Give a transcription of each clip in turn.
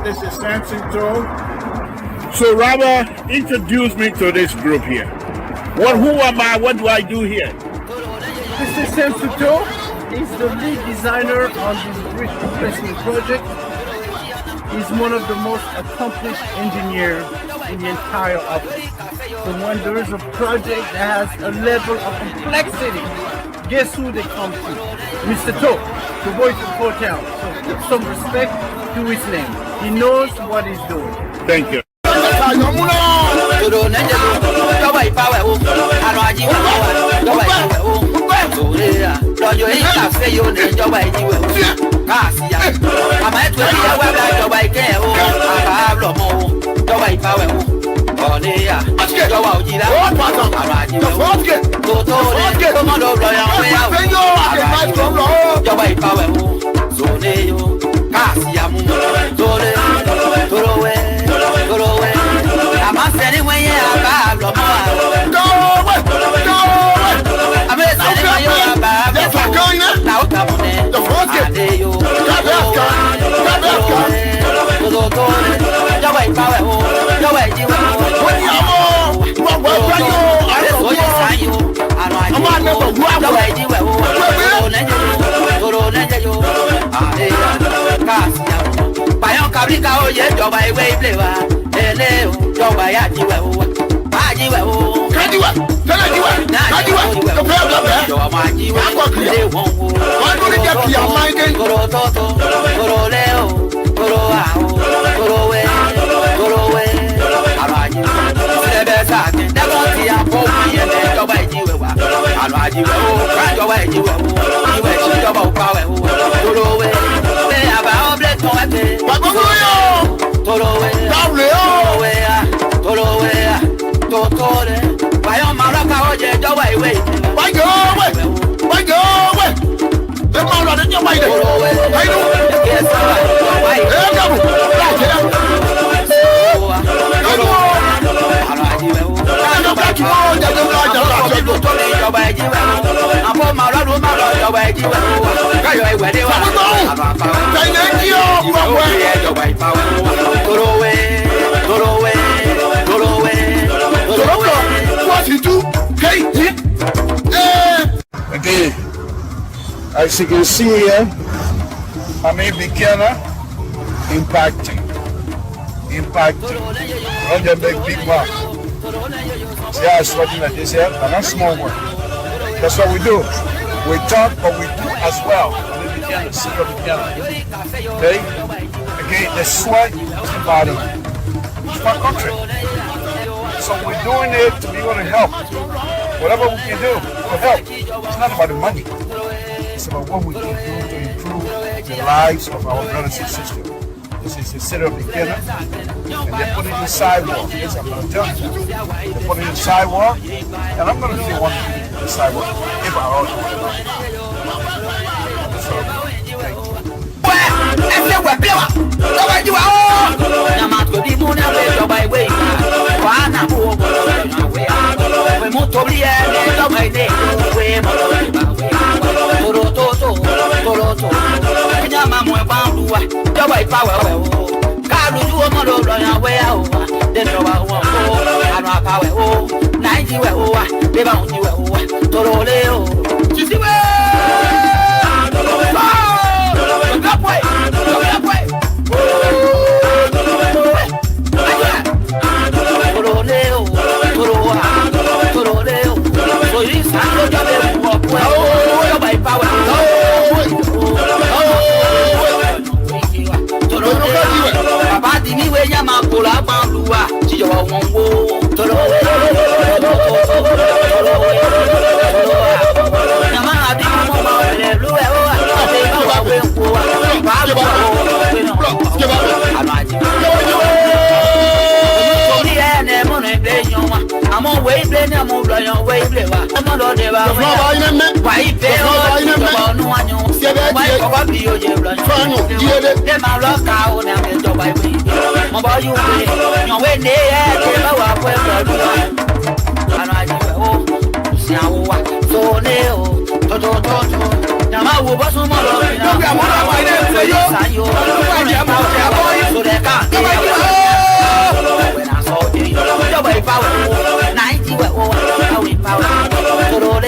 This is Samson too. So Robert, introduce me to this group here. Who am I? What do I do here? This is Samson too. He's the lead designer on this bridge replacement project. He's one of the most accomplished engineers in the entire office. So when there is a project that has a level of complexity, guess who they come to? Mr. To, the voice of hotel. So put some respect to his name. He knows what he's doing. Thank you. Okay, as you can see here, I'm a beginner impacting on the big mark. See how it's working like this here, and that's small work. That's what we do. We talk, but we do as well. I'm a beginner, senior beginner. Okay? Again, the sweat is the body. It's my country. So we're doing it to be able to help. Whatever we can do to help. It's not about the money. It's about what we can do to improve the lives of our brothers and sisters. This is the city of beginner, and they put it in the sidewalk. Yes, I'm going to tell you that. They put it in the sidewalk, and I'm going to be one in the sidewalk if I all do it. So, thank you. Tolo Why fail? Why cover be your blood? They my rock out and get your wife. My boy, you way near, never walk with the and I do. So neo, Toto, Nama was no more. So they can't. When I saw you, your way power, 90 were over, power, Toro,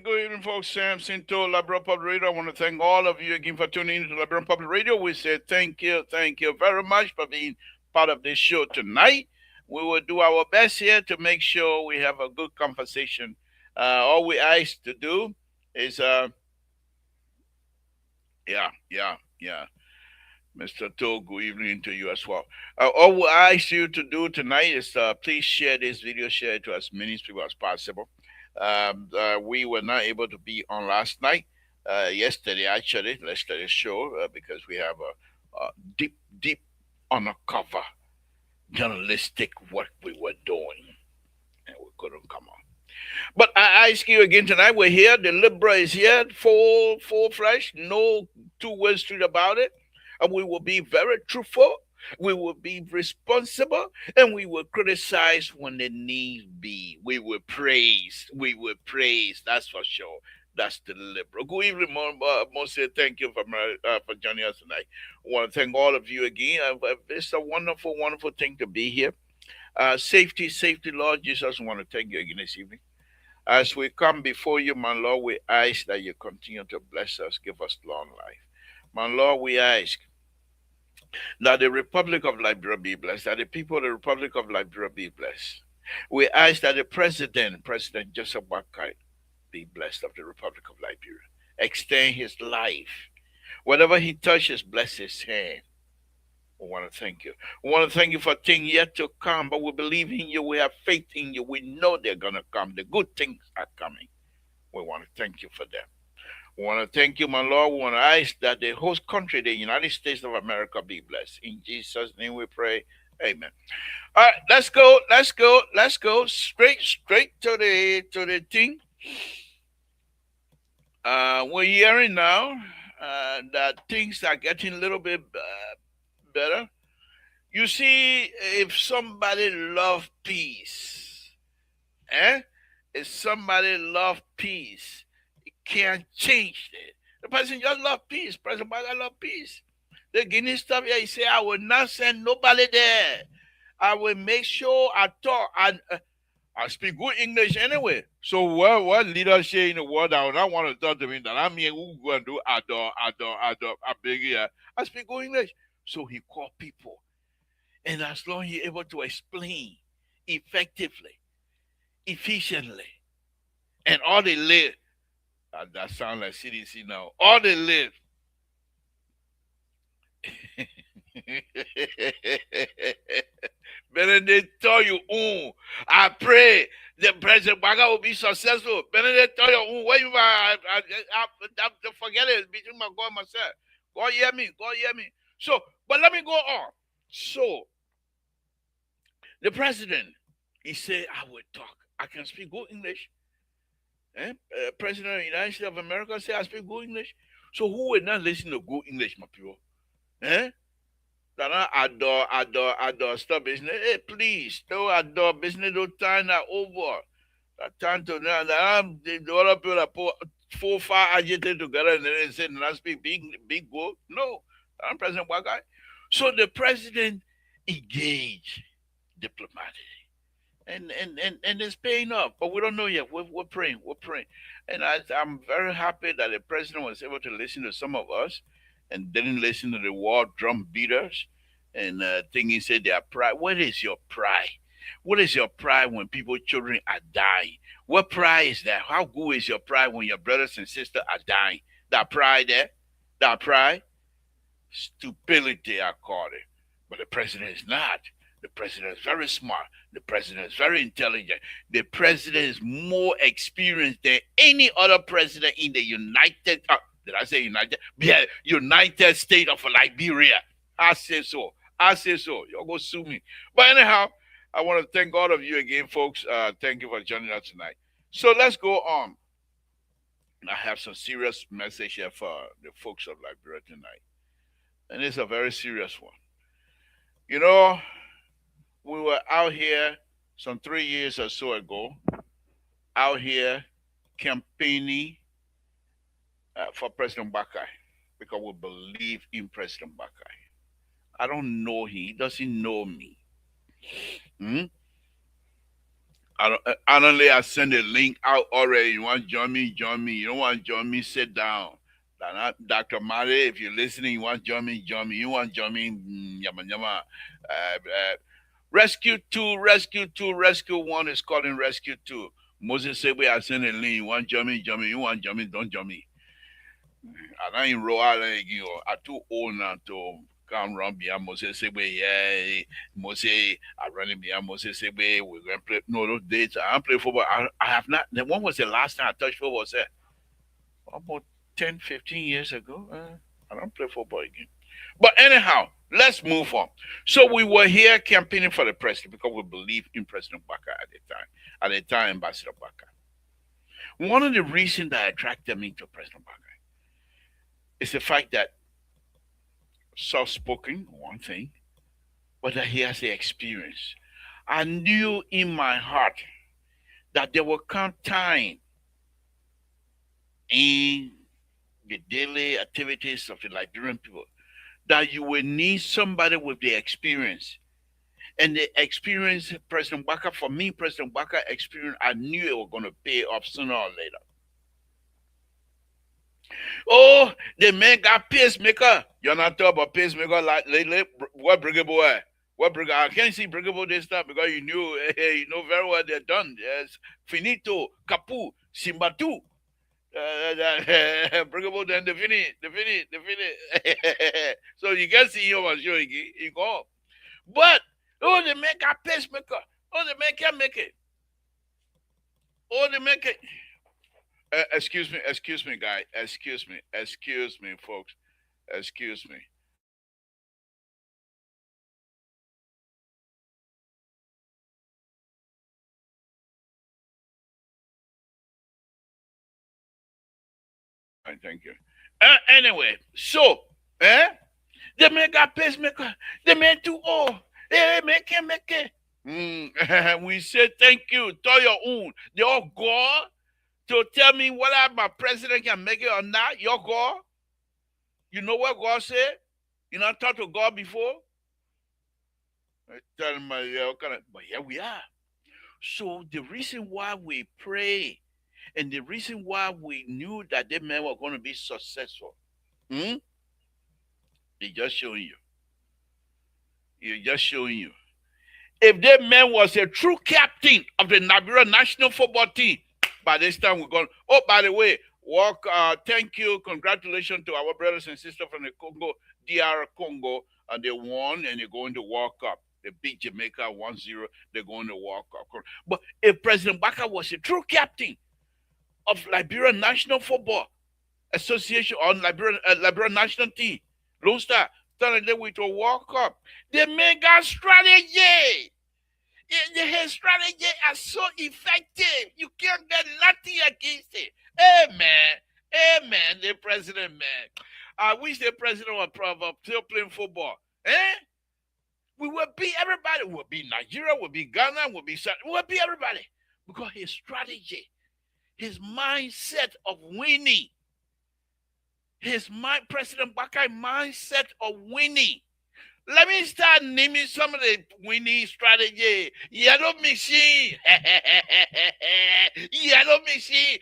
Good evening, folks. Samson to Liberal Public Radio. I want to thank all of you again for tuning in to Liberal Public Radio. We say thank you very much for being part of this show tonight. We will do our best here to make sure we have a good conversation. All we ask to do is, yeah. Mr. To, good evening to you as well. All we ask you to do tonight is please share this video, share it to as many people as possible. We were not able to be on last night, yesterday actually, yesterday's show, because we have a deep undercover journalistic work we were doing, and we couldn't come on. But I ask you again tonight, we're here, the Libra is here, full fresh, no two-way street about it, and we will be very truthful. We will be responsible and we will criticize when the need be. We will praise. That's for sure. That's the liberal. Good evening, Moses. Thank you for joining us tonight. I want to thank all of you again. It's a wonderful, wonderful thing to be here. Safety, Lord Jesus. I want to thank you again this evening. As we come before you, my Lord, we ask that you continue to bless us, give us long life. My Lord, we ask that the Republic of Liberia be blessed, that the people of the Republic of Liberia be blessed. We ask that the President Joseph Boakai, be blessed of the Republic of Liberia. Extend his life. Whatever he touches, bless his hand. We want to thank you. We want to thank you for things yet to come, but we believe in you. We have faith in you. We know they're going to come. The good things are coming. We want to thank you for them. We want to thank you, my Lord. We want to ask that the host country, the United States of America, be blessed. In Jesus' name we pray. Amen. All right, let's go. Straight to the thing. We're hearing now that things are getting a little bit better. You see, if somebody love peace, if somebody love peace, can't change it. The person just love peace. President Biden love peace. The Guinea stuff here, he say, I will not send nobody there. I will make sure I talk. I speak good English anyway. So what leadership in the world I would not want to talk to me that I'm here who go and do adore, I beg you. I speak good English. So he called people. And as long as he's able to explain effectively, efficiently, and all they live, that sounds like CDC now. All they live. Benedict tell you, I pray the President Baga will be successful. Benedict tell you, what you I forget it between my God and myself. God hear me. So, but let me go on. So, the president, he said, I will talk. I can speak good English. President of the United States of America say I speak good English. So who will not listen to good English, my people? That I adore stop business. Hey, please, don't adore business. Don't time that over. That time to now that the other people that put 4 5 agitated together and then say I speak big good. No, I'm President Wagai. So the president engaged diplomatically. And it's paying off, but we don't know yet. We're praying, and I'm very happy that the president was able to listen to some of us, and didn't listen to the war drum beaters, and think he said their pride. What is your pride? What is your pride when people's children are dying? What pride is that? How good is your pride when your brothers and sisters are dying? That pride there? That pride? Stupidity, I call it. But the president is not. The president is very smart. The president is very intelligent. The president is more experienced than any other president in the did I say United? Yeah, United States of Liberia. I say so. I say so. Y'all go sue me. But anyhow, I want to thank all of you again, folks. Thank you for joining us tonight. So let's go on. I have some serious message here for the folks of Liberia tonight. And it's a very serious one. You know, we were out here some 3 years or so ago, out here campaigning for President Bakai because we believe in President Bakai. I don't know him. He doesn't know me. Hmm? I send a link out already. You want to join me? Join me. You don't want to join me? Sit down. Dr. Mari, if you're listening, you want to join me? Join me. You want to join me? Yama yama. Rescue 2, Rescue 2, Rescue 1 is calling Rescue 2. Moses said, I send a link. You want to join me? Join me. You want to join me? Don't join me. I don't roll out again. I'm too old now to come run behind Moses say, yeah, Moses, I running behind Moses say, we're going to play. No, those dates, I don't play football. I have not. When was the last time I touched football? Sir? About 10, 15 years ago. I don't play football again. But anyhow, let's move on. So we were here campaigning for the president because we believe in President Baka at the time. At the time, Ambassador Baka. One of the reasons that attracted me to President Baka is the fact that soft-spoken, one thing, but that he has the experience. I knew in my heart that there will come time in the daily activities of the Liberian people that you will need somebody with the experience. And the experience, President Baka, for me, President Baka experience, I knew it was going to pay off sooner or later. Oh, the man got pacemaker. You're not talking about pacemaker like lately. What brigable? What brigable? I can't see brigable this time because you know very well they're done. Yes, finito, capu, simbatu. Brigable then the finish. So you can see him on show he go. But the man got pacemaker. Oh, the man can't make it. Oh, the man can. Excuse me, guy. Excuse me, folks. Excuse me. Thank you. Anyway, so, the man got pacemaker. The man too old. The man can't make it. We say thank you. To your own. They all go to tell me whether my president can make it or not. Your God. You know what God said? You not talked to God before? I tell him, but here we are. So the reason why we pray and the reason why we knew that the men were going to be successful, they just showing you. You're just showing you. If that man was a true captain of the Liberia national football team, by this time we're going. Oh, by the way, thank you, congratulations to our brothers and sisters from the Congo, DR Congo, and they won and they're going to World Cup. They beat Jamaica 1-0. They're going to World Cup. But if President Baka was a true captain of Liberia National Football Association or Liberia National Team, Lone Star, turning them with a World Cup, the man got strategy. His strategy is so effective. You can't get nothing against it. Amen. The president, man. I wish the president was still playing football. We will beat everybody. We'll beat Nigeria, we'll beat Ghana, we'll beat everybody. Because his strategy, his mindset of winning, President Bakai mindset of winning. Let me start naming some of the winning strategy. Yellow machine. Yellow machine.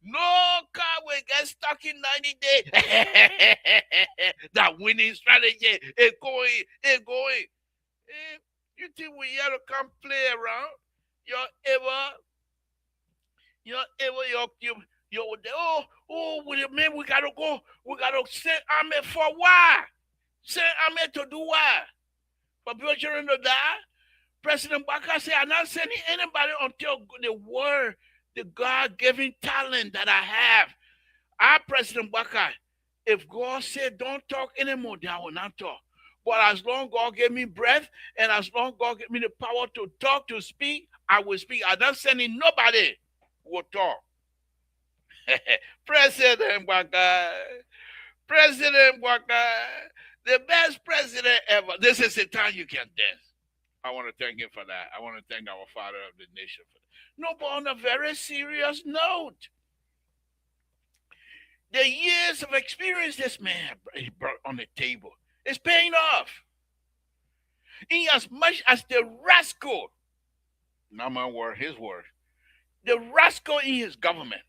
No car will get stuck in 90 days. That winning strategy is going. You think we here to come play around? You're ever, with the man, we gotta go. We gotta send army for why? Send army to do what? For people children to die? President Baka said, I'm not sending anybody until the word, the God-given talent that I have. President Baka, if God said don't talk anymore, then I will not talk. But as long God gave me breath and as long God gave me the power to talk, to speak, I will speak. I'm not sending nobody who will talk. President Baka, President Baka, the best president ever. This is the time you can dance. I want to thank him for that. I want to thank our father of the nation for that. No, but on a very serious note, the years of experience this man brought on the table is paying off. In as much as the rascal, not my word, his word, the rascal in his government,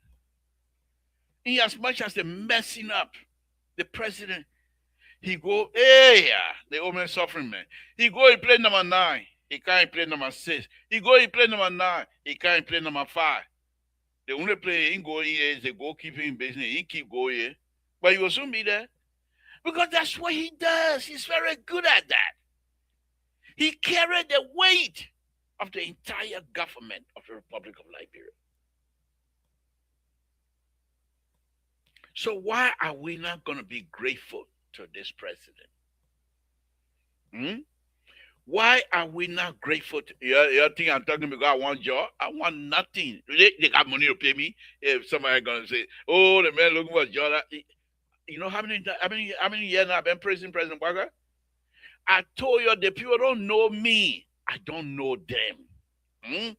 in as much as the messing up, the president, he go, hey, yeah, the old man suffering man. He go, he play number 9. He can't play number 6. He go, he play number 9. He can't play number 5. The only player he go here is the goalkeeping business. He keep going here. But he will soon be there. Because that's what he does. He's very good at that. He carried the weight of the entire government of the Republic of Liberia. So why are we not going to be grateful to this president? Why are we not grateful to you think I'm talking because I want job? I want nothing. They got money to pay me. If somebody gonna say, oh, the man looking for a job. You know how many years I've been President Walker? I told you the people don't know me. I don't know them.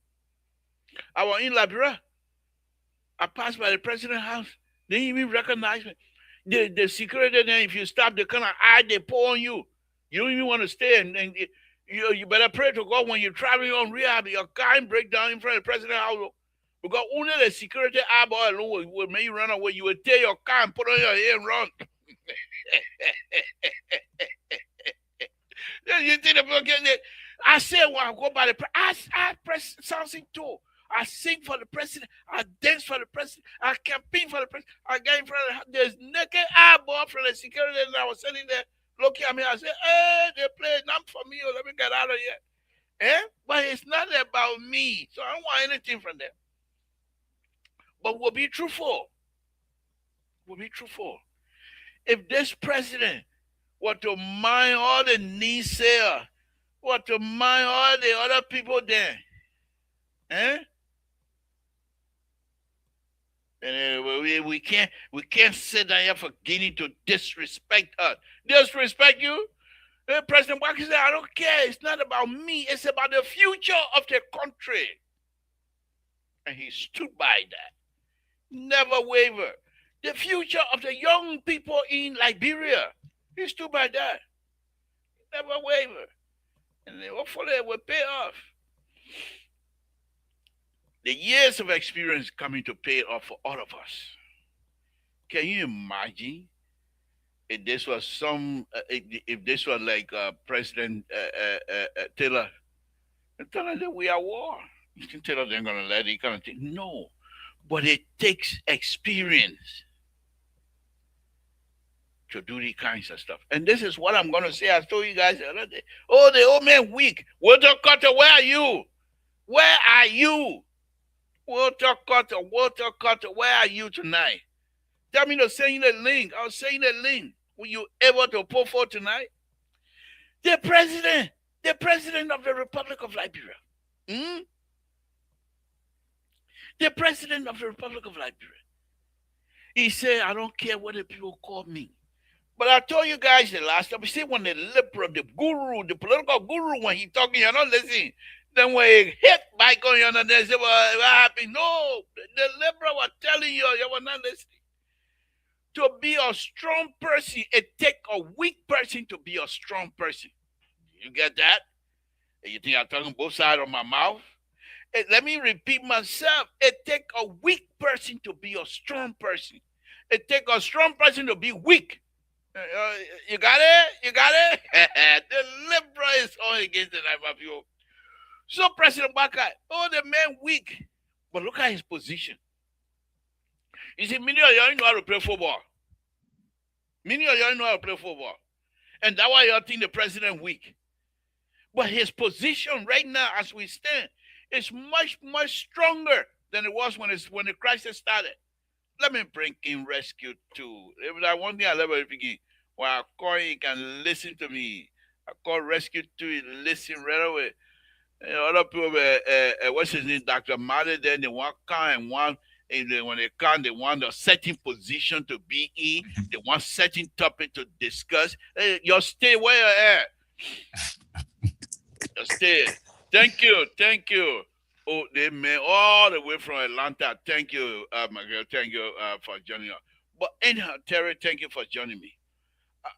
I was in Liberia. I passed by the president's house. They didn't even recognize me. The security there, if you stop, the kind of eye they pour on you. You don't even want to stay. And you better pray to God when you're traveling on rehab, your car and break down in front of the president's house. Because only the security eyeball alone will make you run away. You will take your car and put on your hair and run. You think the people get it? I say when I go by the I press Samson too. I sing for the president. I dance for the president. I campaign for the president. I get in front of there's naked eyeball from the security and I was sitting there looking at me. I said, hey, they play not for me. Let me get out of here. But it's not about me. So I don't want anything from them. But we'll be truthful. We'll be truthful. If this president were to mind all the naysayers, were to mind all the other people there, and we can't sit down here for Guinea to disrespect us. Disrespect you? President Walker said, I don't care. It's not about me. It's about the future of the country. And he stood by that. Never waver. The future of the young people in Liberia. He stood by that. Never waver. And hopefully it will pay off. The years of experience coming to pay off for all of us. Can you imagine if this was if this was like President Taylor? Taylor that we are war. You think Taylor they're gonna let it kind of thing? No, but it takes experience to do these kinds of stuff. And this is what I'm gonna say. I told you guys the other day. Oh, the old man weak. Walter Carter, where are you? Where are you? Walter Carter, where are you tonight? Tell me to send you the link. I'll send you the link. Will you able to pull for tonight? The president of the Republic of Liberia. The president of the Republic of Liberia. He said, I don't care what the people call me. But I told you guys the last time, you see when the liberal, the guru, the political guru, when he talking, you're not listening. Then when he hit back on you, and they say, well, what happened? No, the liberal was telling you, you were not listening. To be a strong person, it takes a weak person to be a strong person. You get that? You think I'm talking both sides of my mouth? Let me repeat myself. It takes a weak person to be a strong person. It takes a strong person to be weak. You got it? You got it? The liberal is all against the life of you. So President Baka, oh, the man weak. But look at his position. You see, many of y'all know how to play football. Many of y'all know how to play football. And that's why y'all think the president weak. But his position right now, as we stand, is much, much stronger than it was when the crisis started. Let me bring in rescue too. If that one thing I love at the beginning, when I call you can listen to me. I call rescue to you, listen right away. Other people, what's his name, Dr. Mother, then they want come and want, and when they come, they want a certain position to be in, they want certain topic to discuss. Hey, you stay where you're at. You stay. Thank you, thank you. Oh, they may all the way from Atlanta. Thank you, my girl. Thank you for joining us. But anyhow, Terry, thank you for joining me.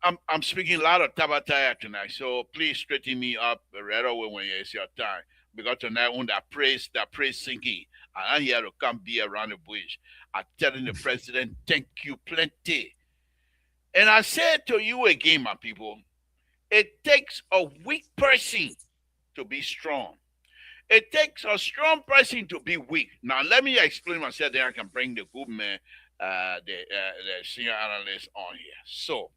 I'm speaking a lot of Tabataya tonight, so please straighten me up right away when it's your time. Because tonight when that praise singing, I'm here to come be around the bush. I'm telling the president, thank you plenty. And I said to you again, my people, it takes a weak person to be strong. It takes a strong person to be weak. Now let me explain myself, then I can bring the good man, the senior analyst on here. So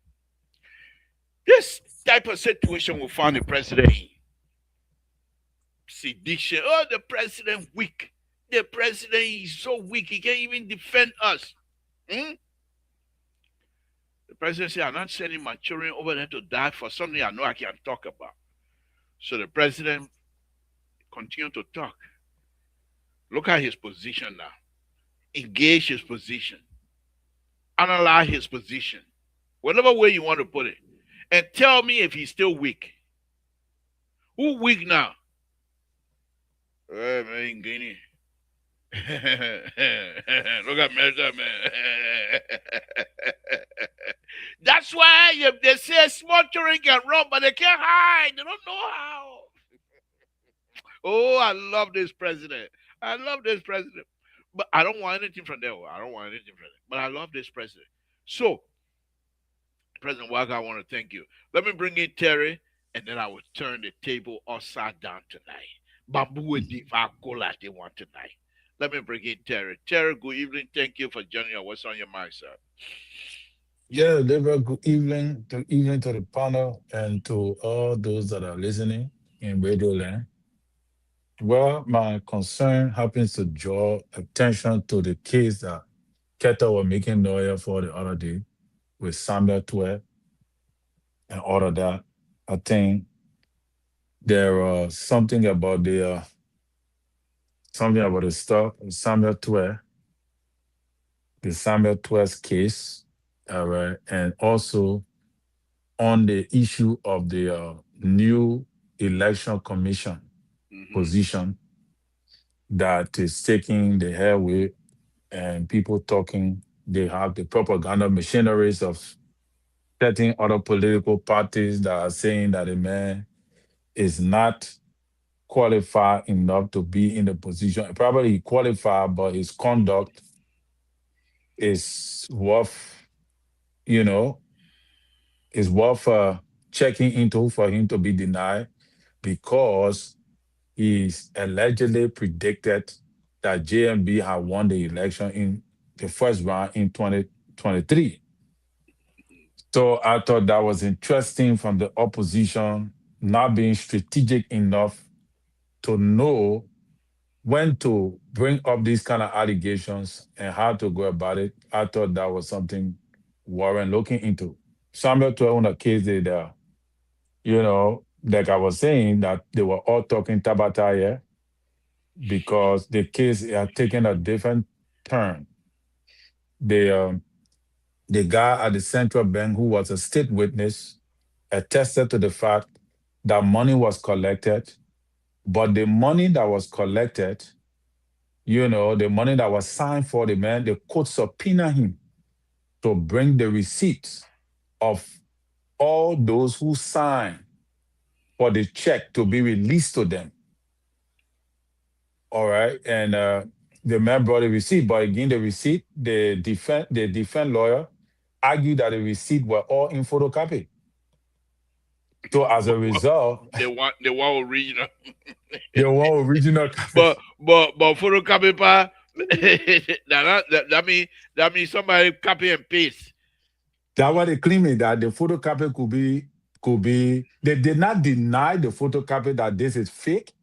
this type of situation will find the president in. Sedition. Oh, the president weak. The president is so weak he can't even defend us. Hmm? The president said, I'm not sending my children over there to die for something I know I can talk about. So the president continued to talk. Look at his position now. Engage his position. Analyze his position. Whatever way you want to put it. And tell me if he's still weak. Who weak now? Hey, man, Guinea. Look at me, man. That's why they say small children can run, but they can't hide. They don't know how. Oh, I love this president. I love this president. But I don't want anything from them. I don't want anything from them. But I love this president. So, President Walker, I want to thank you. Let me bring in Terry, and then I will turn the table upside down tonight. Bamboo and Divacola they want tonight. Let me bring in Terry. Terry, good evening. Thank you for joining us. What's on your mind, sir? Yeah, very good evening to the panel and to all those that are listening in Radio Land. Well, my concern happens to draw attention to the case that Keta were making lawyer for the other day with Samuel 12 and all of that. I think there something about the stuff Samuel 12, the Samuel 12 case, all right, and also on the issue of the new election commission Mm-hmm. position that is taking the airway and people talking. They have the propaganda machineries of certain other political parties that are saying that a man is not qualified enough to be in the position. Probably he qualified, but his conduct is worth, you know, is worth checking into for him to be denied because he's allegedly predicted that JMB had won the election in the first round in 2023. So I thought that was interesting from the opposition not being strategic enough to know when to bring up these kind of allegations and how to go about it. I thought that was something Warren looking into. Samuel 12 on the case they there, like I was saying, that they were all talking Tabata here because the case had taken a different turn. The the guy at the central bank who was a state witness attested to the fact that money was collected, but the money that was collected, the money that was signed for the man, they could subpoena him to bring the receipts of all those who signed for the check to be released to them. All right. And the man brought a receipt, but again, the receipt, the defense lawyer argued that the receipt were all in photocopy. So as a result, they want original. they want original copy. But photocopy pa that means somebody copy and paste. That's why they claiming that the photocopy could be. They did not deny the photocopy that this is fake,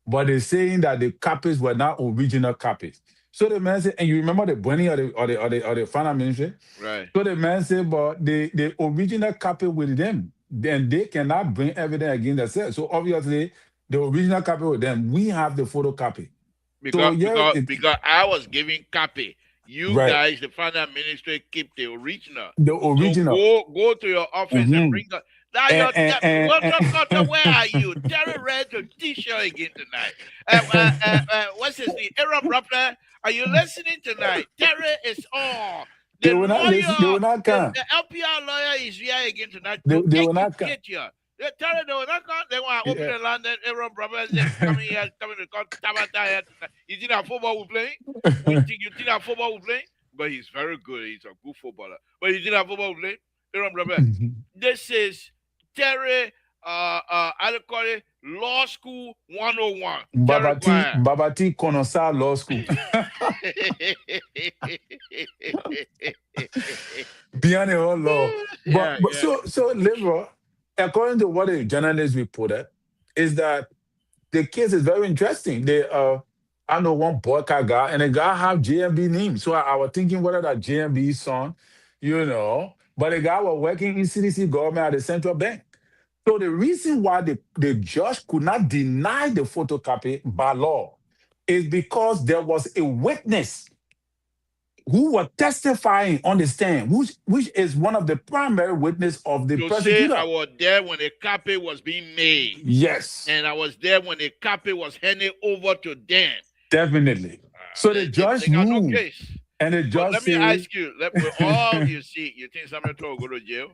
but they're saying that the copies were not original copies. So the man said, and you remember the bunny or the finance ministry? Right. So the man said, but the original copy with them, then they cannot bring evidence against themselves. So obviously, the original copy with them, we have the photocopy. So yeah, Because I was giving copy. You right, guys, the finance ministry, keep the original. the So original. go to your office and bring up. Now where are you? Terry Red to T-shirt again tonight. What's his name? Aaron Ruffler. Are you listening tonight? Terry is on. They will not listen. They will not come. The LPR lawyer is here again tonight. They will not come. Get here. Terry, they will not come. They want to open the land. Then Aaron Brothers is coming here, coming to come Tabata here tonight. You think that football we playing? You think that football we playing? But he's very good. He's a good footballer. But you think that football we playing? Aaron Brothers. This is Terry, I call it Law School 101. Babati Konosa Law School. Beyond the whole law. But so liberal, according to what the journalist reported, is that the case is very interesting. I know one boycott guy, and the guy have JMB name. So I was thinking whether that JMB son, but the guy was working in CDC government at the central bank. So the reason why the judge could not deny the photocopy by law is because there was a witness who was testifying on the stand, which is one of the primary witness of the prosecutor. I was there when the copy was being made. Yes. And I was there when the copy was handed over to them. Definitely. So the judge ruled. No case. And the judge let me ask you, you think Samuel Toa will go to jail?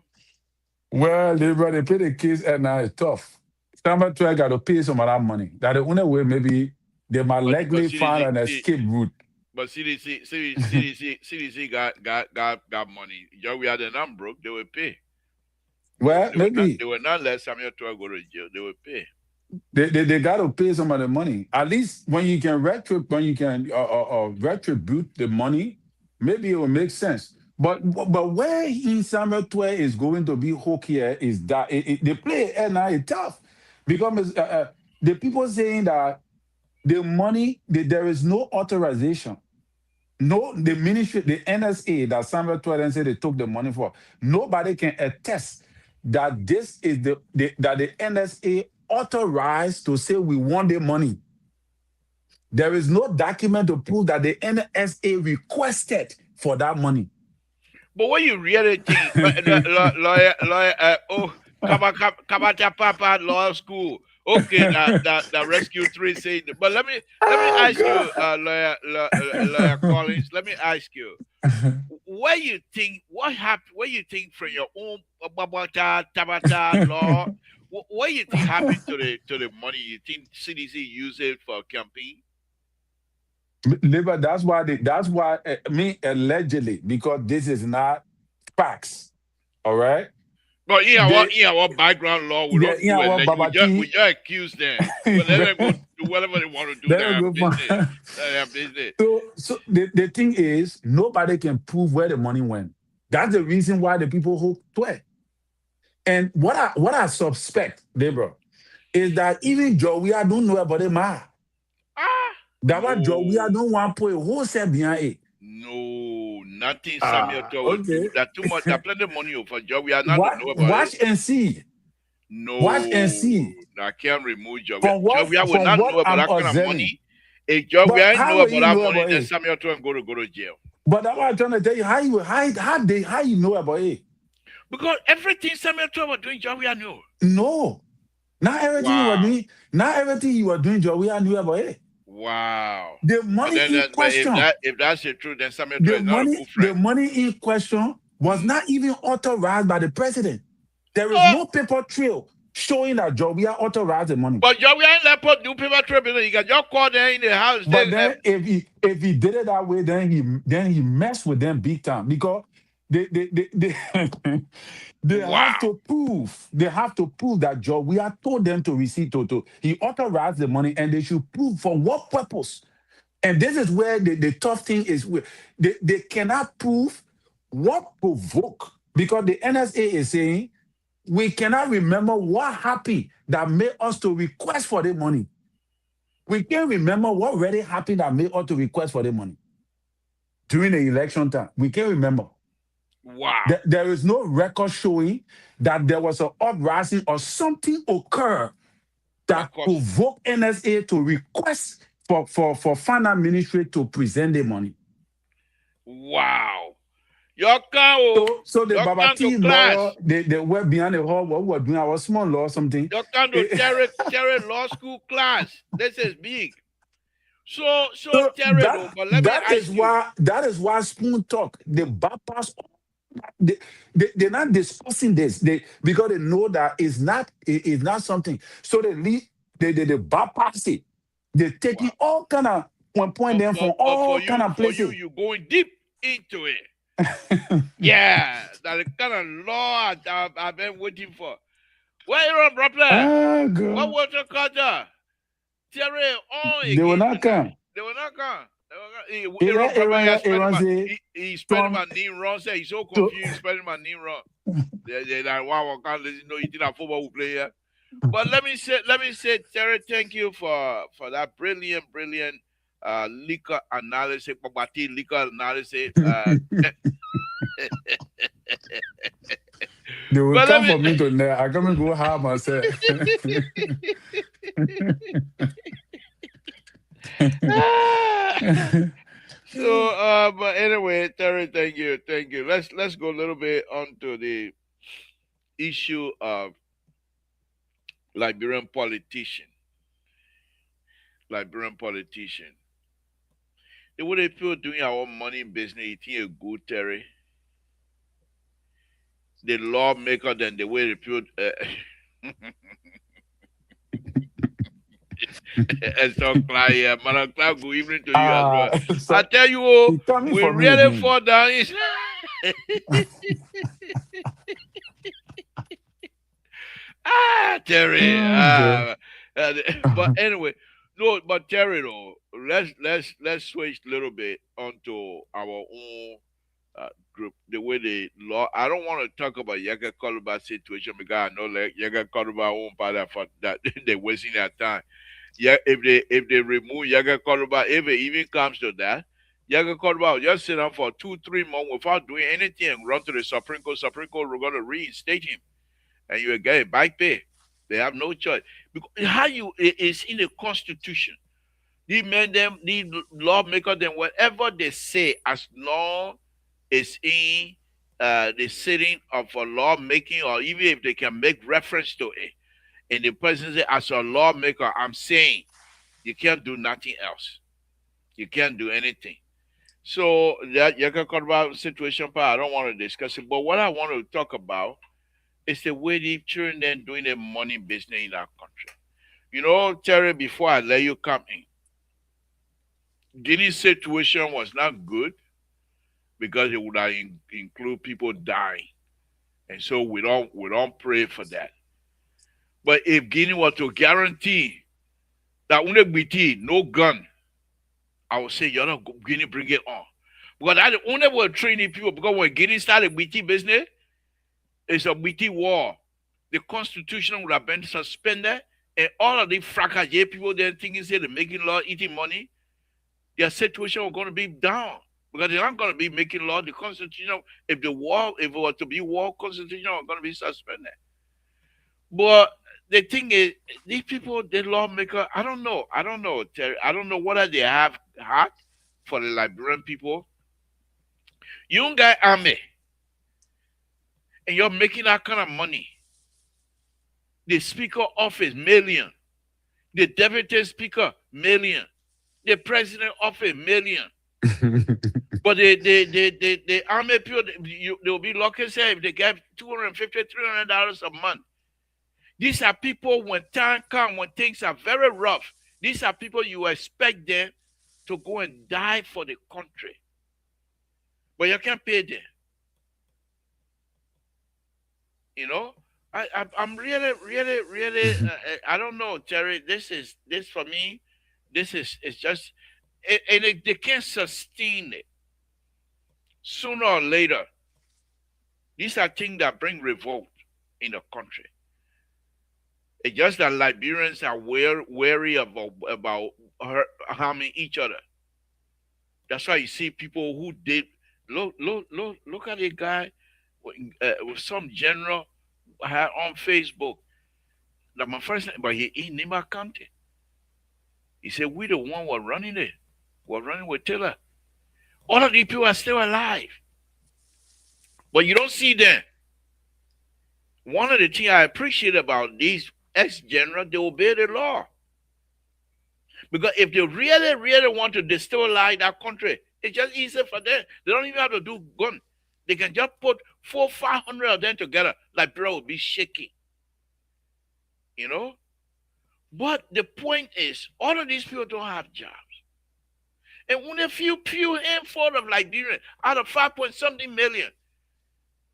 Well, they play the case and now it's tough. Samuel Toa got to pay some of that money. That the only way maybe they might likely find an escape route. But CDC got money. We had an broke, they will pay. Well, they will not let Samuel Toa go to jail. They will pay. They got to pay some of the money. At least when you can retribute the money, maybe it will make sense. But where in Samuel Toa is going to be hookier is that they play and now it's tough because the people saying that the money there is no authorization. No, the ministry, the NSA that Samuel Toa said they took the money for. Nobody can attest that this is that the NSA authorized to say we want the money. There is no document to prove that the NSA requested for that money. But what you really think, lawyer, Kabata Papa Law School. Okay, that Rescue 3 said. But let me ask you, lawyer Collins. Let me ask you, what you think? What happened? What you think from your own Tabata law? What you think happened to the money? You think CDC used it for campaign? That's why allegedly, because this is not facts. All right. But what background law would we just accuse them. But let them go do whatever they want to do. Their business. So the thing is, nobody can prove where the money went. That's the reason why the people hope to it. And what I suspect, Deborah, is that even Joey, I don't know about them. That one Joey, I don't want to put a wholesale behind it. No, nothing Samuel Toa do. That too much. That plenty of money for Joey. I not know about watch it. And see. No. Watch and see. I can't remove Joey. Joey will not know about that kind of money. If Joey know about that money, then Samuel Toa go to jail. But that's what I'm trying to tell you. How you know about it? Because everything Samuel Toa was doing, Joey knew. No. Not everything you were doing, Joey knew about it. Wow. The money in question. If that's the truth, then Samuel Toa is not a good friend. The money in question was not even authorized by the president. There is no paper trail showing that Joey authorized the money. But Joey ain't let do paper trail. He got your call there in the house. But then if he did it that way, then he messed with them big time. Because they they have Wow. to prove. They have to prove that job. We are told them to receive to. He authorized the money, and they should prove for what purpose. And this is where the tough thing is. They cannot prove what provoke, because the NSA is saying we cannot remember what happened that made us to request for the money. We can't remember what really happened that made us to request for the money during the election time. We can't remember. Wow. There is no record showing that there was an uprising or something occur that Because provoked NSA to request for finance ministry to present the money. wow. Your can So the your Baba can to T lawyer, class. they were behind the hall, what we were doing, our small law or something. Your can to Terry law school class. This is big. So So Terry though, but let me ask you. that is why Spoon talk. The bypass, they're not discussing this. Because they know that it's not something. So they leave, they bypass it. They're taking Wow. all kind of point them from But all kind of for you, places. you going deep into it. Yeah, that's the kind of law I've been waiting for. Where you on, brother? Ah, What girl. was your culture? Terry on They will again not tonight. come. They will not come. They will not- Aaron, Aaron probably has spelling Aaron my say, he spelling Tom, my name wrong. Say he's so to, confused spelling my name wrong. They like wow, I can't know you did a football player. But let me say, Terry, thank you for that brilliant liquor analysis, Babati liquor analysis. they will But let come me for me tonight. I'm going to go harm myself. so but anyway, Terry, thank you. Let's go a little bit onto the issue of Liberian politician. Liberian politician. The way they feel doing our money business, you think a good Terry. The lawmaker than the way they feel. And so, Clyde, Madam Clyde, good evening to you as well. I So tell you, oh, he coming we for me really again. fall down. Terry. Oh, God. Uh, but anyway, no, but Terry, though, let's switch a little bit onto our own group. The way the law. I don't want to talk about Yaga Koluba situation because I know like Yaga Koluba won't bother for that. They're wasting their time. Yeah, if they remove Yaga Koluba, if it even comes to that, Yaga Koluba will just sit down for 2 3 months without doing anything and run to the Supreme Court. Supreme Court we're gonna reinstate him and you will get a back pay. They have no choice. Because how it's in the constitution. They made them the lawmaker them whatever they say as long as in the sitting of a lawmaking or even if they can make reference to it. And the president say, as a lawmaker, I'm saying you can't do nothing else. You can't do anything. So that you can talk about situation part, I don't want to discuss it. But what I want to talk about is the way the children then doing the money business in our country. You know, Terry, before I let you come in, Guinea's situation was not good because it would have include people dying. And so we don't pray for that. But if Guinea were to guarantee that no gun, I would say you're not Guinea bring it on. Because I only will training people because when Guinea started BT business, it's a BT war. The constitution would have been suspended, and all of the fracas people there thinking say they're making law, eating money, their situation was going to be down. Because they're not going to be making law. The constitution, if it were to be war, constitution was going to be suspended. But the thing is, these people, the lawmaker, I don't know, Terry. I don't know whether they have heart for the Liberian people. You don't got army, and you're making that kind of money. The speaker office, million. The deputy speaker, million. The president office, million. But the army people, they'll be lucky say if they get $250, $300 a month. These are people when time comes, when things are very rough. These are people you expect them to go and die for the country. But you can't pay them. You know, I'm really, really, really. I don't know, Terry. This for me. This is it's just, they can't sustain it. Sooner or later, these are things that bring revolt in the country. It's just that Liberians are wary harming each other. That's why you see people who did look at a guy with some general had on Facebook that my first name, but he never counted. He said we the one were running it, were running with Taylor. All of these people are still alive, but you don't see them. One of the things I appreciate about these ex-generals, they obey the law. Because if they really, really want to destabilize that country, it's just easy for them. They don't even have to do gun. They can just put 400-500 of them together. Like, bro, would be shaking. You know? But the point is, all of these people don't have jobs. And when a few handful of Liberians out of 5 point something million,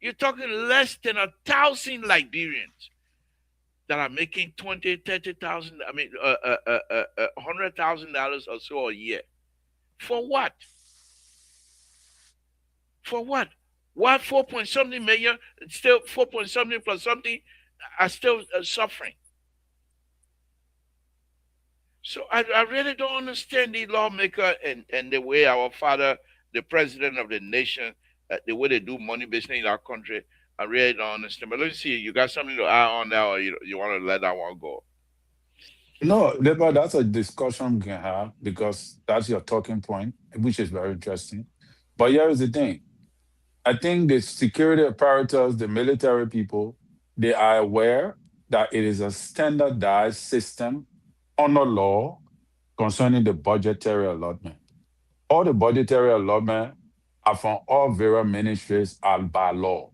you're talking less than 1,000 Liberians that are making $20,000, $30,000, I mean, $100,000 or so a year. For what? For what? Why 4 point something million, still 4 point something plus something are still suffering? So I really don't understand the lawmaker and the way our father, the president of the nation, the way they do money business in our country. I really don't understand. But let's see, you got something to add on that, or you want to let that one go? No, but that's a discussion we can have because that's your talking point, which is very interesting. But here is the thing. I think the security apparatus, the military people, they are aware that it is a standardized system under law concerning the budgetary allotment. All the budgetary allotment are from all various ministries and by law.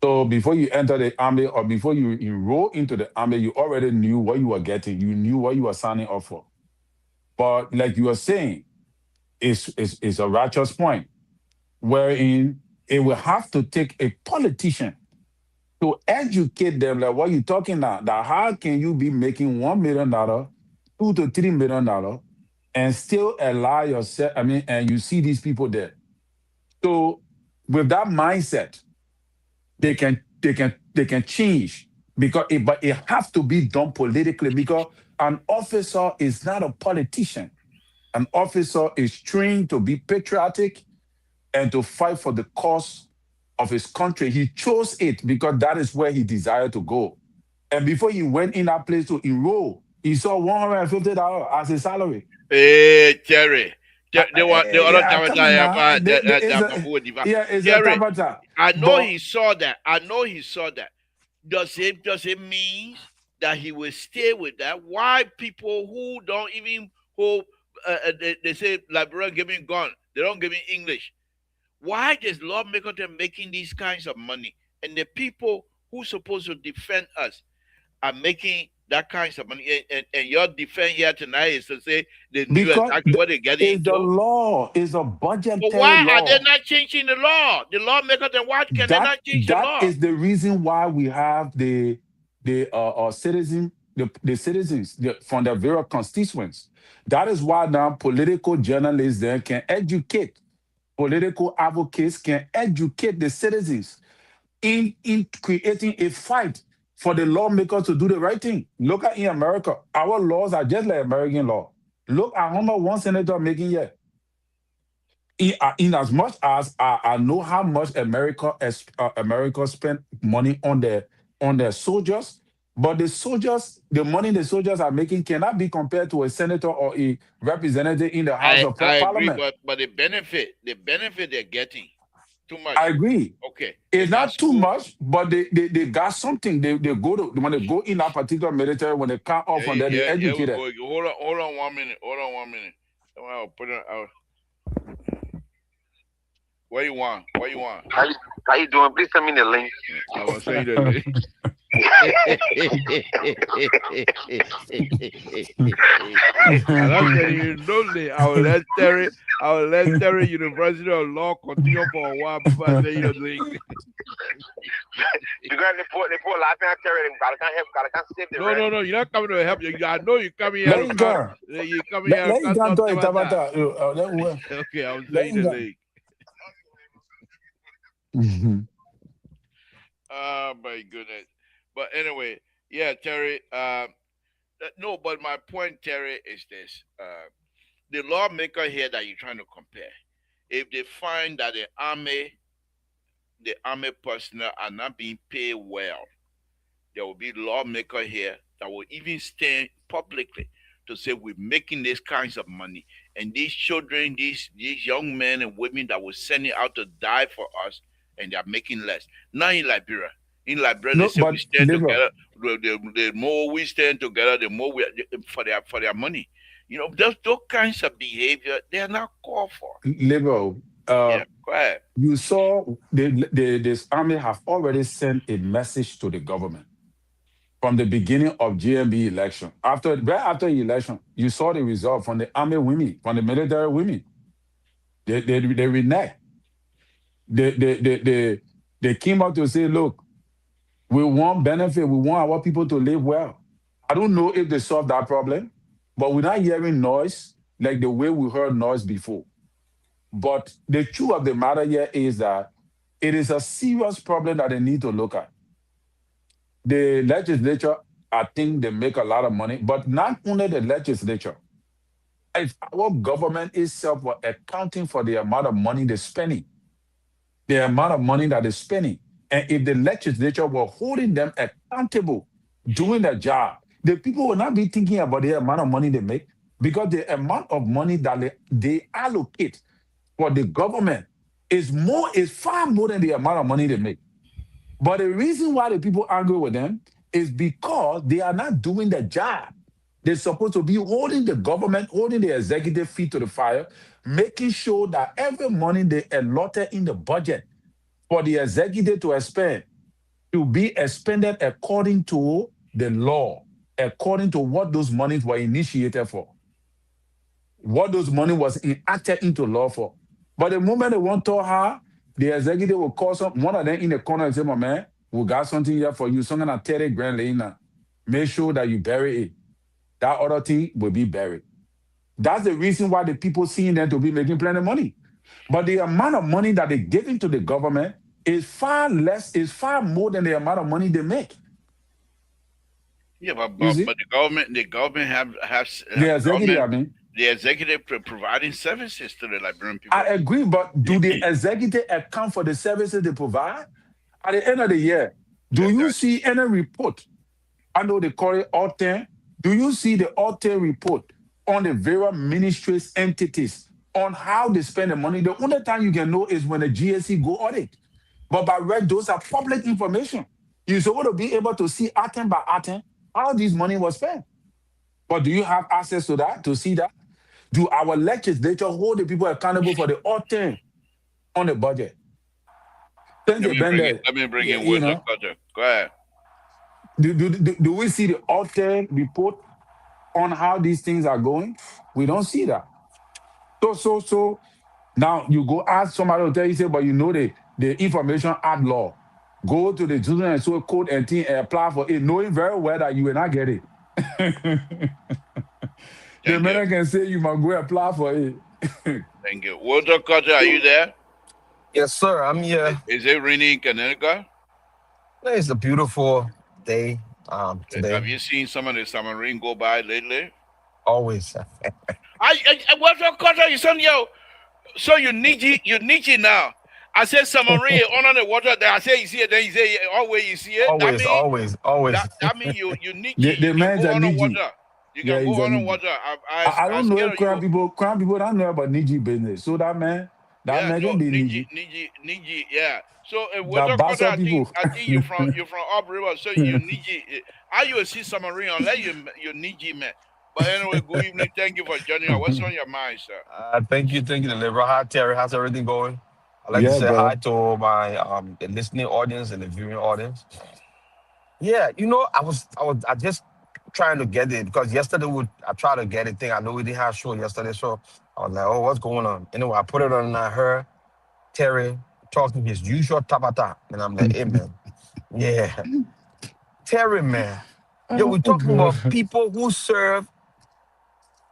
So before you enter the army or before you enroll into the army, you already knew what you were getting. You knew what you were signing up for. But like you were saying, it's a righteous point, wherein it will have to take a politician to educate them, like what you're talking now, that how can you be making $1 million, $2 to $3 million, and still allow yourself, and you see these people there. So with that mindset, they can change but it has to be done politically because an officer is not a politician. An officer is trained to be patriotic and to fight for the cause of his country. He chose it because that is where he desired to go. And before he went in that place to enroll, he saw $150 as his salary. Hey, Terry. The other Yeah, come on now. Yeah, it's a Terry, tabata. I know But he saw that. I know he saw that. Does it mean that he will stay with that? Why people who don't even who they say Liberian give me gun, they don't give me English. Why does lawmaker them making these kinds of money, and the people who supposed to defend us are making that kinds of money? And your defense here tonight is to say they knew because exactly what they're getting it's the into. law, it's a But budgetary why are they law. not changing the law? The lawmaker, then why can they That not change the that law? is the reason why we have the citizen the citizens from the various constituents. That is why now political journalists then can educate, political advocates can educate the citizens in creating a fight for the lawmakers to do the right thing. Look at in America, our laws are just like American law. Look at how much one senator making here. In as much as I know how much America spent money on their soldiers, but the soldiers, the money the soldiers are making cannot be compared to a senator or a representative in the House of I agree, Parliament. but the benefit they're getting too much. I agree. Okay, It's in that not too school, much, but they got something. They go to when they go in that particular military, when they come off from there, they here we educated. go. Hold on 1 minute. Hold on 1 minute. I'll put it out. What you want? What you want? How you doing? Please send me the link. I will send you the link. I'm telling you, no, I will let Terry. I'll let Terry University of Law continue for a while before I say your link. Because they put last time carry them, gotta can't help, gotta can't save the rent. No, you're not coming to help you. I know you coming here Let to him come. go. You coming here to Let him come go talk to about that. Tabata. Okay, I'm Let saying him the go. link. Mhm. Oh my goodness. But anyway, yeah, Terry. No, but my point, Terry, is this: the lawmaker here that you're trying to compare, if they find that the army personnel are not being paid well, there will be lawmaker here that will even stand publicly to say we're making these kinds of money, and these children, these young men and women that were sending out to die for us, and they are making less. Now in Liberia, they No, say we but stand liberal, together. The more we stand together, the more we for their money. Those kinds of behavior they are not called for. liberal. Yeah, go ahead. You saw this army have already sent a message to the government from the beginning of GMB election. Right after the election, you saw the result from the army women, from the military women. They reneged. They came out to say, look, we want benefit. We want our people to live well. I don't know if they solved that problem, but we're not hearing noise like the way we heard noise before. But the truth of the matter here is that it is a serious problem that they need to look at. The legislature, I think they make a lot of money, but not only the legislature. If our government itself were accounting for the amount of money they're spending, the amount of money that they're spending, and if the legislature were holding them accountable doing their job, the people will not be thinking about the amount of money they make because the amount of money that they allocate for the government is far more than the amount of money they make. But the reason why the people angry with them is because they are not doing their job. They're supposed to be holding the government, holding the executive feet to the fire, making sure that every money they allotted in the budget for the executive to expend to be expended according to the law, according to what those monies were initiated for, what those money was enacted into law for. But the moment they want to her, the executive will call one of them in the corner and say, my man, we got something here for you, something like 30 grand laying now. Make sure that you bury it. That other thing will be buried. That's the reason why the people seeing them to be making plenty of money. But the amount of money that they giving to the government is far less, is far more than the amount of money they make. Yeah, but You see? the government The executive, I government mean, the executive providing services to the Liberian people. I agree, but do the executive account for the services they provide? At the end of the year, do you see any report? I know they call it Autain. Do you see the Autain report on the various ministries, entities, on how they spend the money? The only time you can know is when the GSC go audit. But by right, those are public information. You're supposed to be able to see item by item how this money was spent. But do you have access to that, to see that? Do our legislature hold the people accountable for the Autain on the budget? Since they've been there, Let me bring in you Walter know, Carter. Go ahead. do we see the Autain report on how these things are going? We don't see that. So now you go ask somebody to tell you, say, but you know the Information Act law. Go to the Children and Social Code and apply for it, knowing very well that you will not get it. The man can say you must go apply for it. Thank you. Walter Carter, are you there? Yes, sir. I'm here. Is it raining in Connecticut? It's a beautiful day today. Have you seen some of the summer rain go by lately? Always. Walter Carter, you son, yo. So you need it now. I said summer rain on the water. Then I say you see it. Then you say always you see it. Always. That means you need The it. You man can go that on the need it. water. You Yeah, can go on the exactly. water. I don't know if scared crime people don't know about Niji business. So that man can be Niji. Niji, yeah. So The Walter Carter, Bassa people. I think you're from Up River, so you Niji. I you see summer rain unless you Niji man. But anyway, good evening. Thank you for joining us. What's on your mind, sir? Thank you, Deliver. Hi, Terry. How's everything going? I'd like to Yeah, say hi bro. to my the listening audience and the viewing audience. Yeah, I just trying to get it because yesterday I tried to get it thing. I know we didn't have show yesterday, so I was like, oh, what's going on? Anyway, I put it on and I heard Terry talking his usual tabata. And I'm like, hey man, yeah. Terry, man. Yo, we're Oh talking God. about people who serve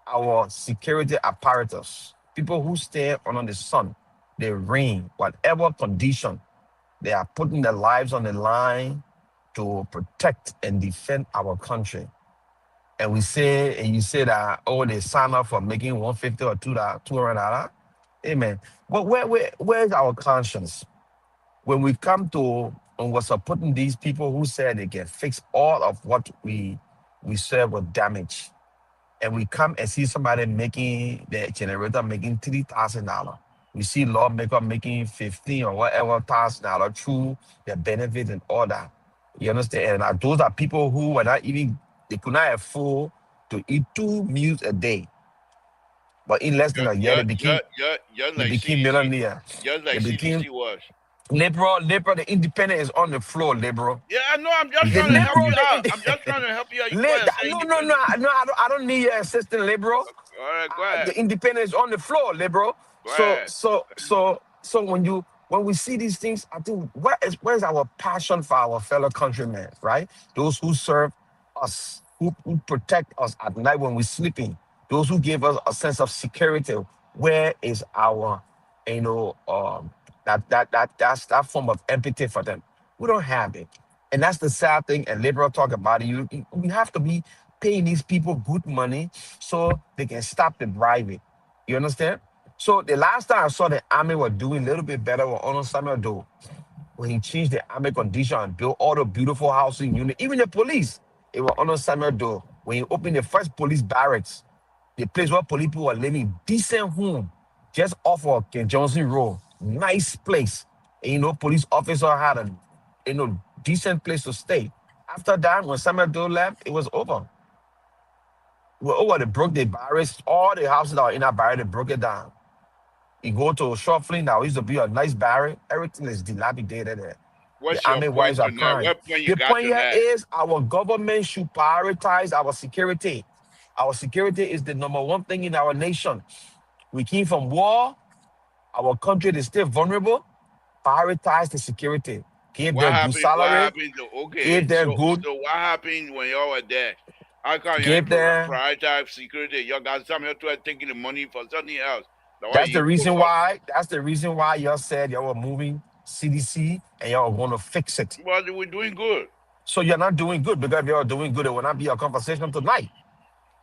our security apparatus, people who stay under the sun, the rain, whatever condition, they are putting their lives on the line to protect and defend our country. And we say, and you say that, oh, they sign up for making 150 or $200. Amen. But where's our conscience? When we come to and was supporting these people who said they can fix all of what we serve with damage, and we come and see somebody making the generator making $3,000. We see lawmaker making 15 or whatever $1,000 through the benefits and all that. You understand? And those are people who were not even they could not afford to eat 2 meals a day. But in less than a year, Just they like became CDC, millionaire. just They like became CDC was. liberal, the independent is on the floor, liberal. Yeah, I know. I'm just The trying to help liberal, you out. I'm the just trying to help you out. You go ahead and say no, no, no, independent. no, I don't need your assistant, liberal. All right, go ahead. The independent is on the floor, liberal. Go ahead. So when we see these things, I think where's our passion for our fellow countrymen, right? Those who serve us, who protect us at night when we're sleeping, those who give us a sense of security. Where is our, you know, that's that form of empathy for them? We don't have it, and that's the sad thing. And liberal talk about it. We have to be paying these people good money so they can stop the bribing. You understand? So the last time I saw the army were doing a little bit better with Honor Samuel Doe, when he changed the army condition and built all the beautiful housing unit, even the police, it was Honor Samuel Doe. When he opened the first police barracks, the place where police people were living, decent home, just off of Ken Johnson Road, nice place. And, police officer had a, decent place to stay. After that, when Samuel Doe left, it was over. They broke the barracks, all the houses that were in that barrack, they broke it down. You go to Shuffling now, it used to be a nice barrack. Everything is dilapidated there. The What's your army point wives are tonight? crying. What point you The got point here tonight? is our government should prioritize our security. Our security is the number one thing in our nation. We came from war. Our country is still vulnerable. Prioritize the security. Give What them good happened? What salary. happened? Okay, Give them good. so what happened when y'all were there? How come you ain't Give them. prioritize security? Y'all got some here to taking the money for something else. That's why That's the you go reason for. why. That's the reason why y'all said y'all were moving CDC and y'all want to fix it. Well, we're doing good. So you're not doing good because if you're doing good, it will not be a conversation tonight.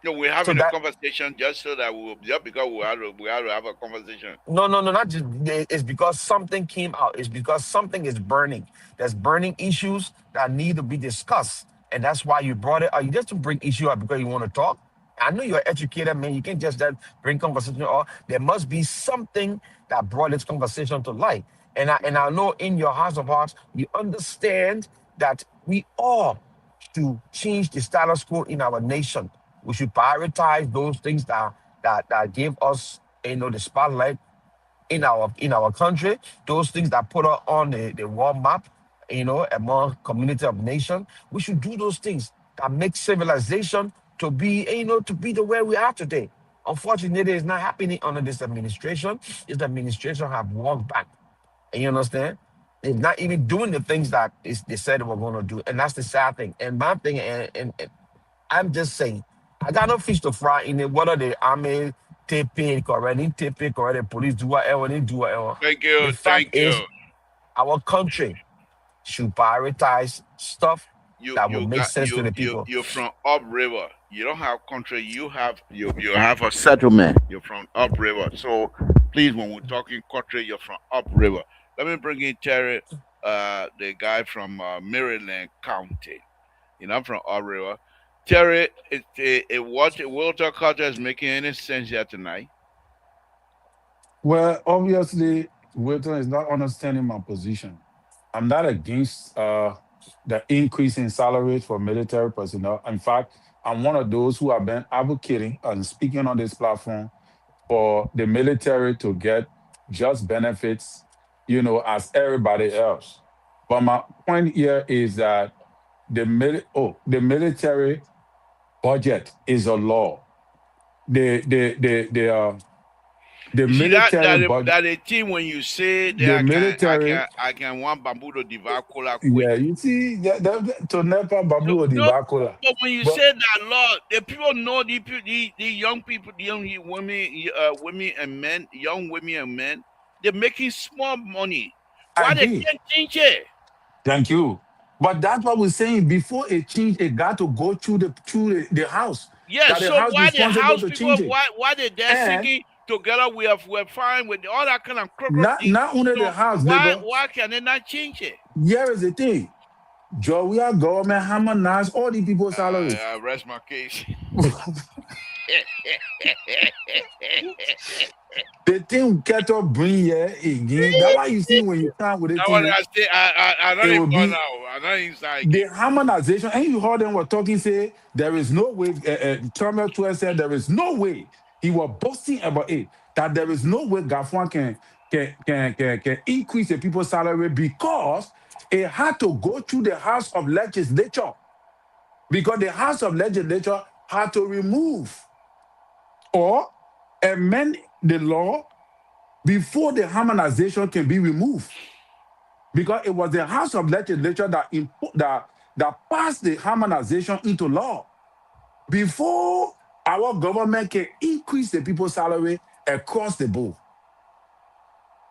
No, we're So having a that conversation just so that just because we have to have a conversation. no, not just it's because something came out. It's because something is burning. There's burning issues that need to be discussed, and that's why you brought it. Are you just to bring issue up because you want to talk? I know you're educated, man. You can't just bring conversation. Or there must be something that brought this conversation to light. And I know in your hearts of hearts you understand that we all to change the status quo in our nation. We should prioritize those things that give us, the spotlight in our country. Those things that put us on the world map, among community of nation. We should do those things that make civilization to be, to be the way we are today. Unfortunately, it's not happening under this administration. This administration have walked back. And you understand? They're not even doing the things that they said they were going to do. And that's the sad thing. And my thing, and I'm just saying, I got no fish to fry in it, whether the army take pay or any take pay or the police do whatever, they do whatever. Thank The you, fact thank is, you. our country should prioritize stuff You that will you make got sense to the you people. you're from upriver. You don't have country. You have a settlement. You're from upriver. So please, when we're talking country, you're from upriver. Let me bring in Terry, the guy from Maryland County. I'm from upriver. Terry, what Walter Carter is making any sense here tonight? Well, obviously, Wilton is not understanding my position. I'm not against the increase in salaries for military personnel. In fact, I'm one of those who have been advocating and speaking on this platform for the military to get just benefits, as everybody else. But my point here is that the military budget is a law. The You see that military budget, that a thing when you say the that military. I can want bamboo to devour cola quick. Yeah, you see to never So babu or the no, bacola. but when you But say that law, the people know the young people, the young women and men, young women and men, they're making small money. I Why they agree. can't change it? Thank you. But that's what we're saying. Before a change, it got to go through the house. Yeah, That the so house why the responsible house to people change it. why they there And singing together we're fine with all that kind of crooked not thing. not only the So house labor. why can they not change it? Here is the thing. Joe, we are government harmonize all the people's salaries. I rest my case. The thing Keto bring here again. That's why you see when you come with the That one thing, I say I don't it will even go be now. I don't even like the it. harmonization. And you heard them were talking, say there is no way. Terminal 12 said there is no way. He was boasting about it that there is no way Gafwan can increase the people's salary because it had to go through the House of Legislature because the House of Legislature had to remove or amend the law before the harmonization can be removed. Because it was the House of Legislature that passed the harmonization into law before our government can increase the people's salary across the board.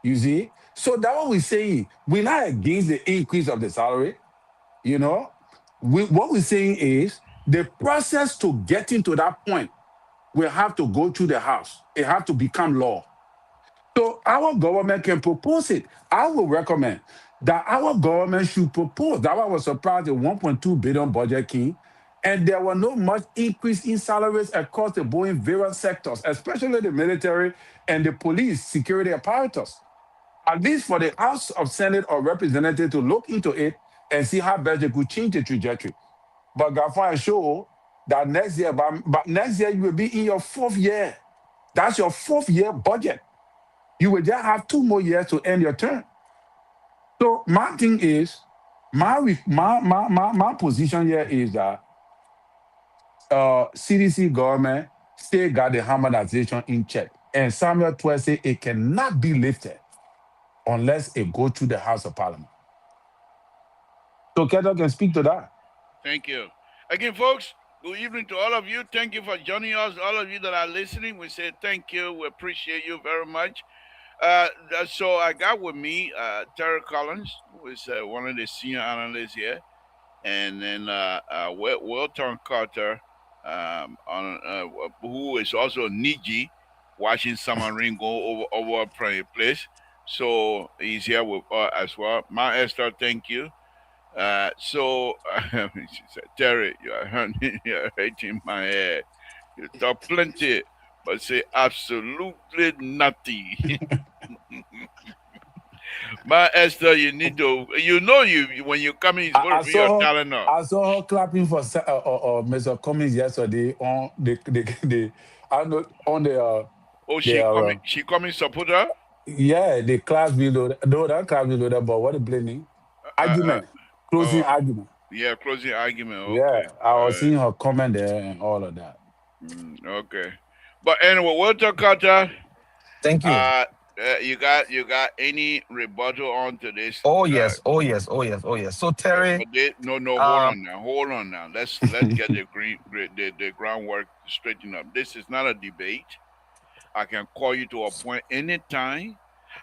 You see? So that's what we're saying. We're not against the increase of the salary, you know. What we're saying is the process to getting to that point will have to go through the House. It has to become law. So our government can propose it. I will recommend that our government should propose. That was surprised the 1.2 billion budget king, and there were no much increase in salaries across the board in various sectors, especially the military and the police security apparatus. At least for the House of Senate or Representative to look into it and see how best they could change the trajectory. But Gafan show that next year, but next year you will be in your fourth year. That's your fourth year budget. You will just have 2 more years to end your term. So my thing is, my position here is that CDC government still got the harmonization in check. And Samuel 12 say it cannot be lifted unless it go through the House of Parliament. So Keto can speak to that. Thank you. Again, folks, good evening to all of you. Thank you for joining us. All of you that are listening, we say thank you. We appreciate you very much. So I got with me Terry Collins, who is one of the senior analysts here, and then Wilton Carter, who is also Niji, watching Samarin go over a place. So he's here with us as well. Ma Esther, thank you. She said, Terry, you're hurting my head. You talk plenty, but say absolutely nothing. My Esther, you need to, you when you come in, it's going to be your talent now. I saw her clapping for Mr. Cummings yesterday on the on the. Oh, she coming support her? Yeah, the class below. No, that class below that. But what the blaming? Argument, closing argument. Yeah, closing argument. Okay. Yeah, I was seeing her comment there and all of that. Okay, but anyway, Walter Carter. Thank you. You got any rebuttal on to this? Oh yes. So Terry, hold on now. Let's get the groundwork straightened up. This is not a debate. I can call you to a point anytime.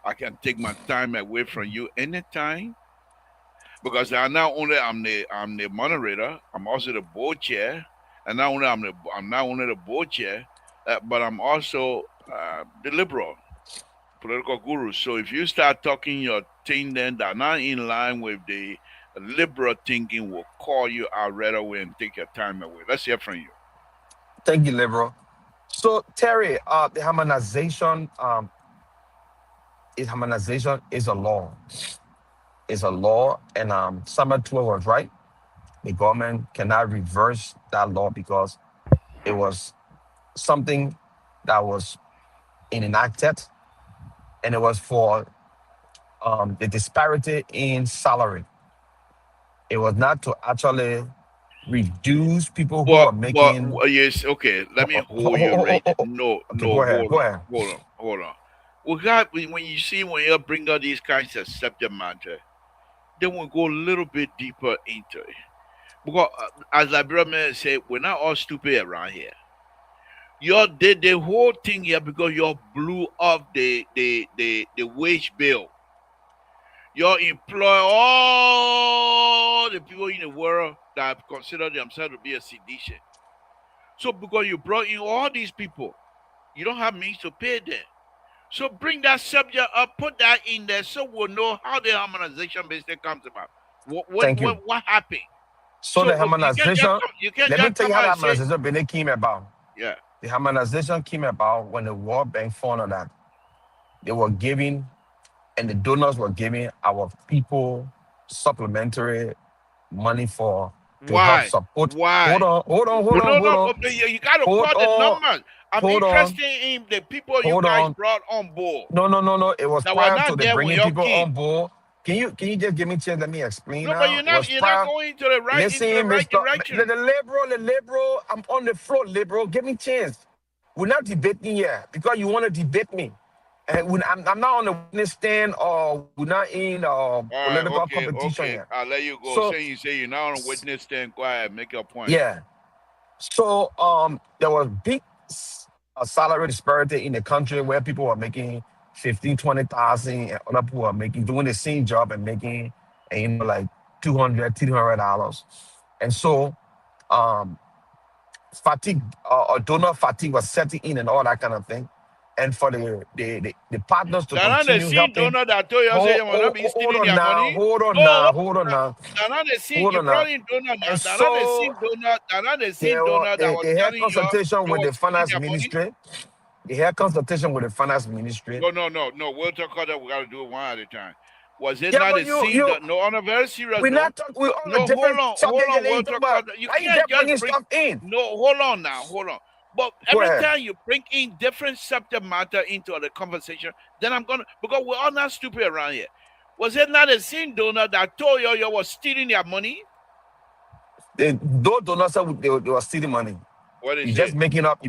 I can take my time away from you anytime. Because I'm the moderator, I'm also the board chair, and not only I'm not only the board chair, but I'm also the liberal political guru. So if you start talking your thing then that not in line with the liberal thinking, will call you out right away and take your time away. Let's hear from you. thank you, liberal. So Terry, the harmonization is a law. It's a law, and Summer 12 was right. The government cannot reverse that law because it was something that was enacted, and it was for the disparity in salary. It was not to actually reduce people who are making. Yes, okay. Let me Oh, hold you right. No, okay, go ahead. Go ahead. hold on. We got when you bring out these kinds of subject matter, then we'll go a little bit deeper into it. Because as Liberia man said, we're not all stupid around here. You did the whole thing here because you blew up the wage bill. You employ all the people in the world that consider themselves to be a sedition. So because you brought in all these people, you don't have means to pay them. So bring that subject up, put that in there, so we'll know how the harmonization basically comes about. Thank you. What happened? So the harmonization. You can't Let me just tell you come how the out and say, harmonization really came about. yeah. The harmonization came about when the World Bank found out that they were giving, and the donors were giving our people supplementary money to help Why? support. Why? Hold on. No, you got to Hold quote the on. numbers. I'm Hold on. interested in the people you Hold guys on. brought on board. No. It was That were prior not to the there when bringing y'all people came. on board. Can you just give me a chance? Let me explain No, now. but It was you're prior. not going to the right Listen, into the right Mr. direction. The liberal. I'm on the floor, liberal. Give me a chance. We're not debating here because you want to debate me. And I'm not on the witness stand, or we're not in All right, political competition okay. here. I'll let you go. So You say you're not on a witness stand. Go ahead, make your point. yeah. So there was big salary disparity in the country where people were making 15, 20,000, and other people are doing the same job and making, like $200, $300. And so um fatigue, or donor fatigue was setting in and all that kind of thing. And for the partners to They're not the continue same helping. donor that told you say you will not be Hold stealing on their now, money. hold on No, now, hold on now, they're not the same. hold You on brought now. in donor now. And They're not the so same donor. They're not the same donor that was they had telling you consultation they with were the stealing finance their money. ministry. They had consultation with the finance ministry. No. We'll talk about that. We got to do it one at a time. Was it Yeah, not but the same? you No, on a very serious we're note. not talking. We're on a No, different hold subject. on. You We'll talk talk about about that. You why you can't just just bringing bring. stuff in. No, hold on now. Hold on. But Go every ahead. time you bring in different subject matter into the conversation, then I'm gonna, because we're all not stupid around here. Was it not the same donor that told you was stealing their money? Those donors said they were stealing money. What they You're say? just making up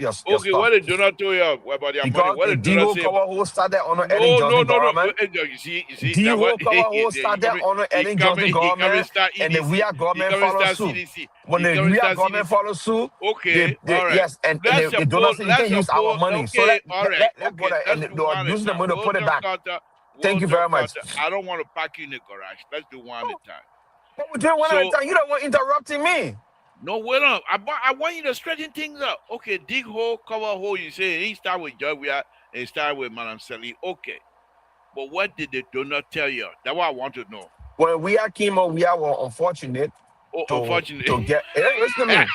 your Okay, stuff. what did donor tell you about their money? Because What the did donor D-Ho say? cover who started under Ellen No. Johnson government. You see that D-Ho what cover who started under Ellen Johnson he coming government, start and the EDC. WIA He government coming follow start suit. CDC. When He the coming WIA start government CDC. follow suit, Okay, all right. yes, and the donor say you Let's can use our suppose. money. So Okay, all right. let go Okay, there, and let's they do were one at a using the time. money to put it back. Thank you very much. I don't want to pack you in the garage. Let's do one at a time. But we're doing one at a So time. You don't want interrupting me. no, wait on. I want you to straighten things up. Okay, dig hole, cover hole. You say he start with Joviat and start with Madam Sally. Okay. But what did the donor tell you? That's what I want to know. When WIA came on, WIA were unfortunate Oh, to unfortunately. get. Listen to me.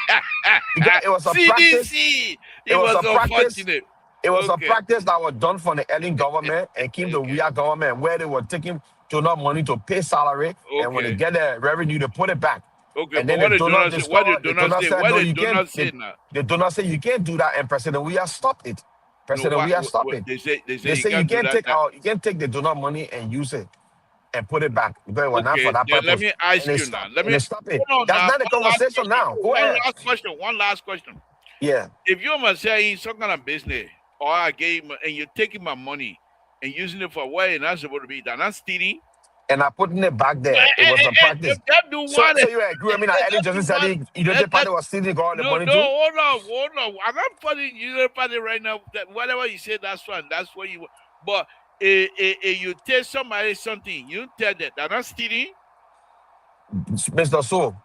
Because it was a practice. CDC. It was a practice. unfortunate. It was a Okay. practice that was done from the Ellen government and came to WIA government, where they were taking donor money to pay salary, and when they Okay. get the revenue, they put it back. Okay, And but then what the did donor donor say? What did the donor donor say? said, What no, did you donor can't. say now? The donor said you can't do that, and President WIA stopped it. President WIA stopped it. They say They say you can't take the donor money and use it and put it back because it was not for Okay, that then let purpose. me ask And they you now. stopped. And they stopped it. Hold on That's now. not the conversation now. Go ahead. One last question. Yeah. If you must say in some kind of business, or I gave him, and you're taking my money and using it for what it's not supposed to be done, that's stealing. And I putting it back there. It was a practice. So you agree with me that Ellen Johnson said you know the party was stealing all the money too? Hold on. I'm not putting you the party right now. That whatever you say, that's fine. That's what you. But you tell somebody something, you tell that they're not stealing. Mr. So,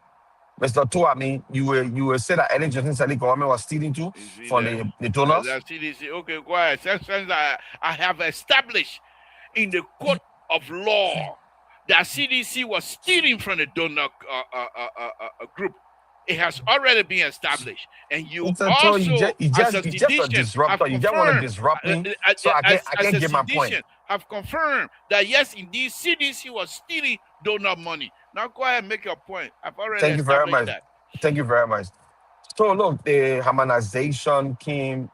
I mean, you will say that Ellen Johnson said the government was stealing too from the donors. That's CDC. Okay, go ahead. Since I have established in the court of law that CDC was stealing from the donor group. It has already been established, and you just a disruptor. You just want to disrupt me, so I can't get my point. Have confirmed that yes, indeed, CDC was stealing donor money. Now go ahead and make your point. I've already Thank you very established much. that. Thank you very much. So look, the harmonization came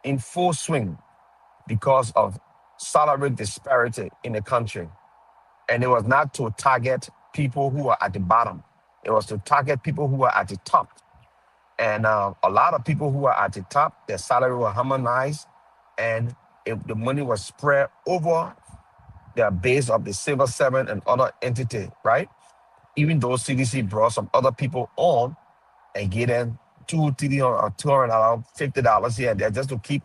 in full swing because of salary disparity in the country, and it was not to target people who are at the bottom. It was to target people who were at the top. And a lot of people who are at the top, their salary were harmonized, and the money was spread over the base of the civil servant and other entity, right? Even though CDC brought some other people on and gave them two, $200, $50 here and there just to keep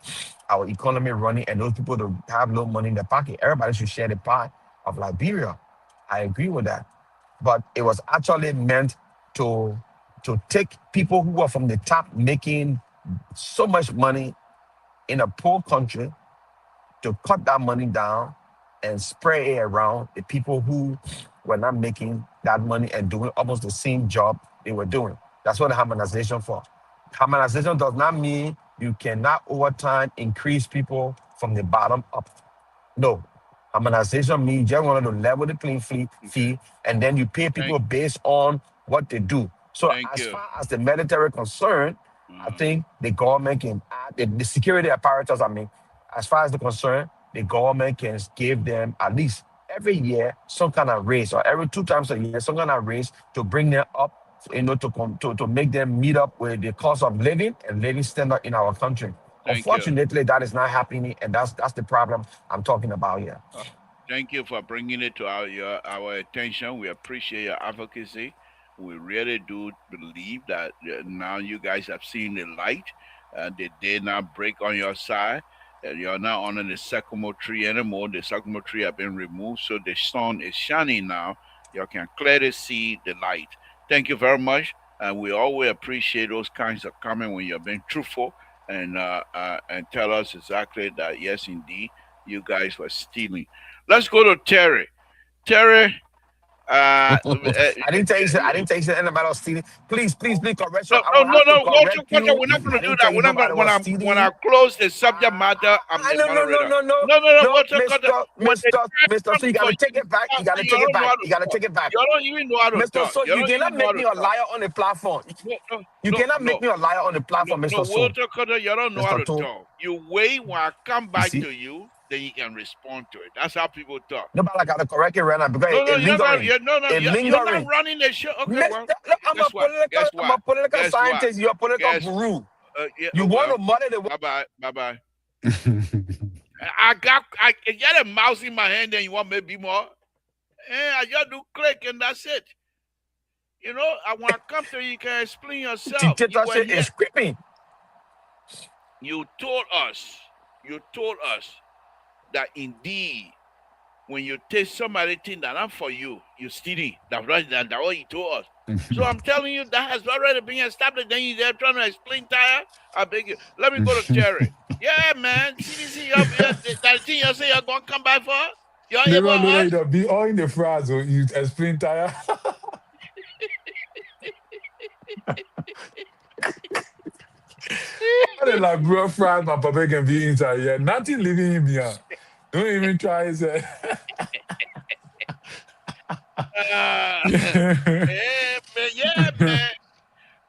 our economy running and those people to have no money in their pocket. Everybody should share the pie of Liberia. I agree with that. But it was actually meant to take people who were from the top making so much money in a poor country to cut that money down and spread it around the people who were not making that money and doing almost the same job they were doing. That's what the harmonization for. Harmonization does not mean you cannot over time increase people from the bottom up. No. Harmonization means you just want to level the playing fee and then you pay people based on what they do. So as far as the military concerned, I think the government can add the security apparatus, as far as the concern, the government can give them at least every year some kind of raise, or every 2 times a year some kind of raise to bring them up, to make them meet up with the cost of living and living standard in our country. Unfortunately, that is not happening, and that's the problem I'm talking about here. Thank you for bringing it to our attention. We appreciate your advocacy. We really do believe that now you guys have seen the light. They did not break on your side. You're not under the sycamore tree anymore. The sycamore tree have been removed, so the sun is shining now. You can clearly see the light. Thank you very much. And we always appreciate those kinds of comments when you're being truthful and tell us exactly that, yes, indeed, you guys were stealing. Let's go to Terry. Terry, I didn't tell you anything about stealing. Please, correction. No. We're not going to do that. When I close the subject matter, I'm the moderator. No, Mr. So you gotta take it back. You gotta take it back. You don't even know how to talk. So you cannot make me a liar on the platform. You cannot make me a liar on the platform, Mr. So. You don't know how to talk. You wait when I come back to you. Then you can respond to it. That's how people talk. No, but I gotta correct it right now because you're not running the show. Okay, I'm a political scientist. You're a political guru. You want to muddy the Bye. I got a mouse in my hand and you want maybe more? I just do click and that's it. You know, when I come to you can explain yourself. It's creepy. You told us that indeed, when you take somebody thing that not for you, you stealing. That's what you told us. So I'm telling you that has already been established. Then you're there trying to explain tire. I beg you. Let me go to Terry. Yeah, man. CDC, that thing you say you're going to come back for? You're be all in the phrase. You explain tire. Like bro, fries, my papa can be inside here. Nothing leaving him here. Don't even try it. Yeah, man.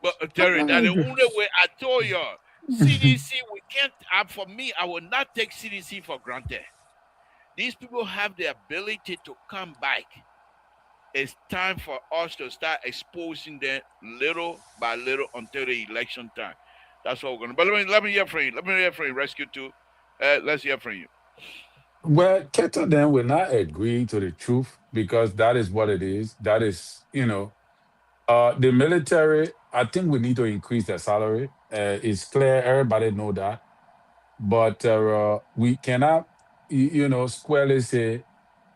But Terry, that's the only way I told you. CDC, we can't. For me, I will not take CDC for granted. These people have the ability to come back. It's time for us to start exposing them little by little until the election time. That's what we're going to. But let me hear from you. Rescue 2. Let's hear from you. Well, Keto then will not agree to the truth because that is what it is. That is, the military, I think we need to increase their salary. It's clear, everybody know that. But we cannot, squarely say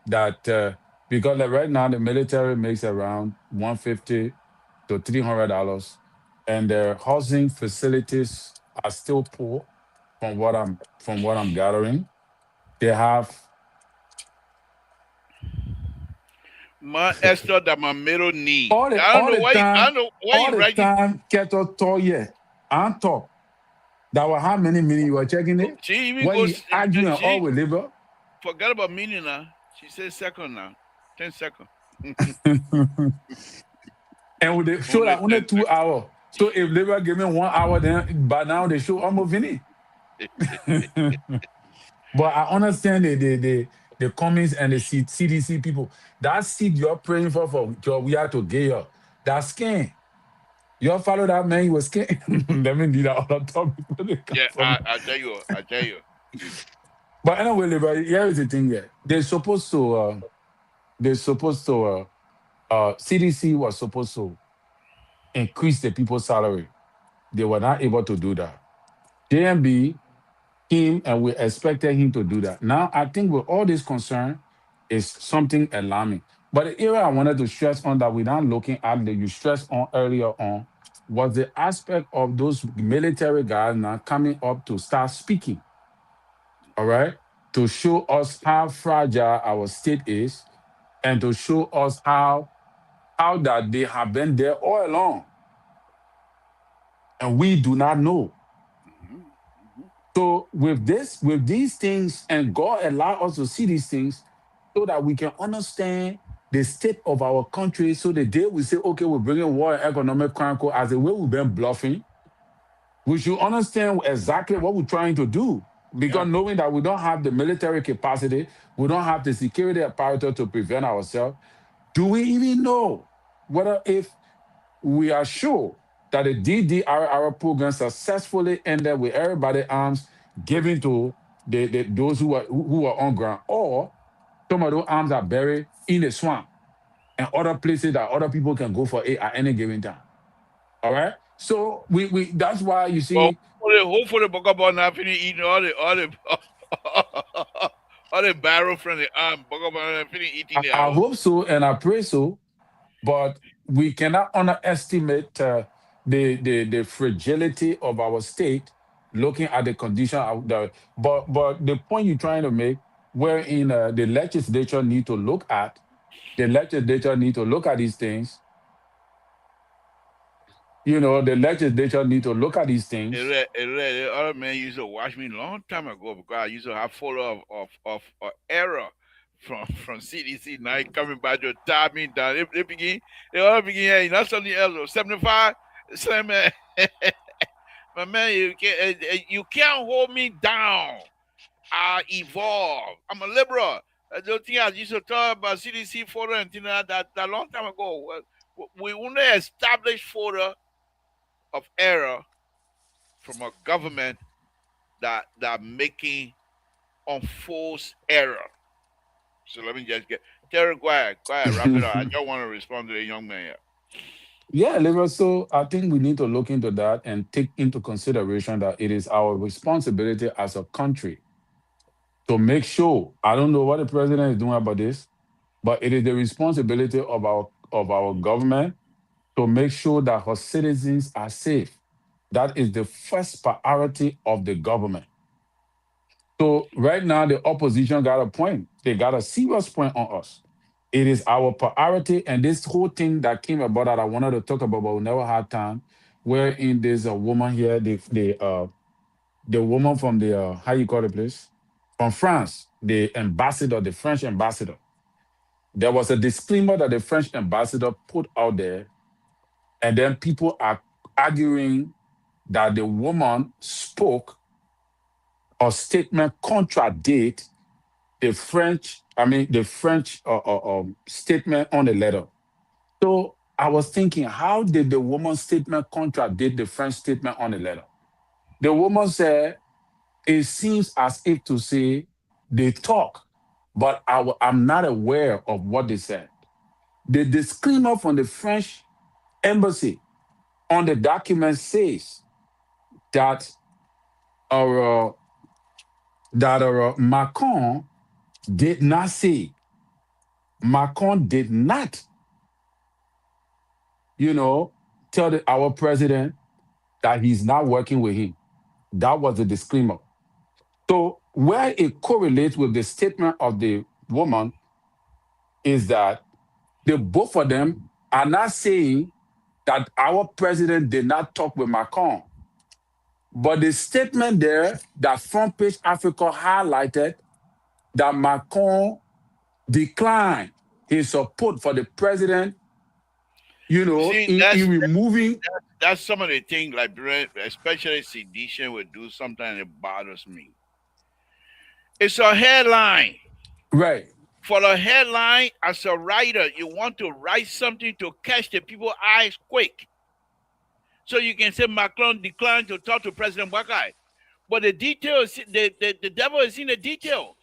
that because right now the military makes around $150 to $300, and their housing facilities are still poor, from what I'm gathering. They have my Esther that my middle knee. All the time Keto told you and talk. That was how many minutes you were checking it? When you arguing all with labor? Forget about minute now. She said second now. 10 seconds. And with the show that only 2 hours. So if labor give me 1 hour, then by now the show almost finished. But I understand the comments and the CDC people. That seat you're praying for we have to get up. That skin. You all follow that man? He was skin. Let me do that all the time before they come Yeah, from. I tell you. But anyway, Levi, here is the thing. Here, they're supposed to. They're supposed to. CDC was supposed to increase the people's salary. They were not able to do that. JMB him and we expected him to do that. Now, I think with all this concern is something alarming. But the area I wanted to stress on that we're not looking at that you stressed on earlier on was the aspect of those military guys now coming up to start speaking, all right, to show us how fragile our state is and to show us how that they have been there all along and we do not know. So with these things, and God allow us to see these things so that we can understand the state of our country. So the day we say, okay, we're bringing war and economic chronicle as the way we've been bluffing, we should understand exactly what we're trying to do. Yeah. Because knowing that we don't have the military capacity, we don't have the security apparatus to prevent ourselves, do we even know whether if we are sure that the DDRR program successfully ended with everybody arms given to those who are on ground, or some of those arms are buried in the swamp and other places that other people can go for it at any given time. All right. So we that's why you Well, see hopefully, Bogabon not finish eating all the all the barrel from the arm. Bogabon not finish eating their I own. hope so and I pray so, but we cannot underestimate the fragility of our state looking at the condition out there. But the point you're trying to make, wherein the legislature need to look at, the legislature need to look at these things. You know, the legislature need to look at these things. The other man used to watch me long time ago because I used to have photo of error from CDC. Now he coming back to tie me down. They all begin, hey, not something else. 75, say man, my man, you can't hold me down. I evolve. I'm a liberal. The thing I used to talk about CDC photo and things like that long time ago. We only established photo of error from a government that making unforced error. So let me just get Terry, go ahead, wrap it up. I don't want to respond to the young man here. Yeah, Liver. So I think we need to look into that and take into consideration that it is our responsibility as a country to make sure. I don't know what the president is doing about this, but it is the responsibility of our government to make sure that her citizens are safe. That is the first priority of the government. So right now, the opposition got a point. They got a serious point on us. It is our priority, and this whole thing that came about that I wanted to talk about, but we never had time. Wherein there's a woman here, the woman from the how you call the place from France, the ambassador, the French ambassador. There was a disclaimer that the French ambassador put out there, and then people are arguing that the woman spoke or statement contradict the French statement on the letter. So I was thinking, how did the woman's statement contradict the French statement on the letter? The woman said, it seems as if to say they talk, but I'm not aware of what they said. The disclaimer from the French embassy on the document says that our Macron did not say, Macron did not, you know, tell our president that he's not working with him. That was the disclaimer. So where it correlates with the statement of the woman is that the both of them are not saying that our president did not talk with Macron. But the statement there that Front Page Africa highlighted that Macron declined his support for the president, you know, See, in removing. that's some of the things like especially sedition would do something that bothers me. It's a headline. Right. For the headline, as a writer, you want to write something to catch the people's eyes quick. So you can say Macron declined to talk to President Wakai. But the details, the devil is in the detail.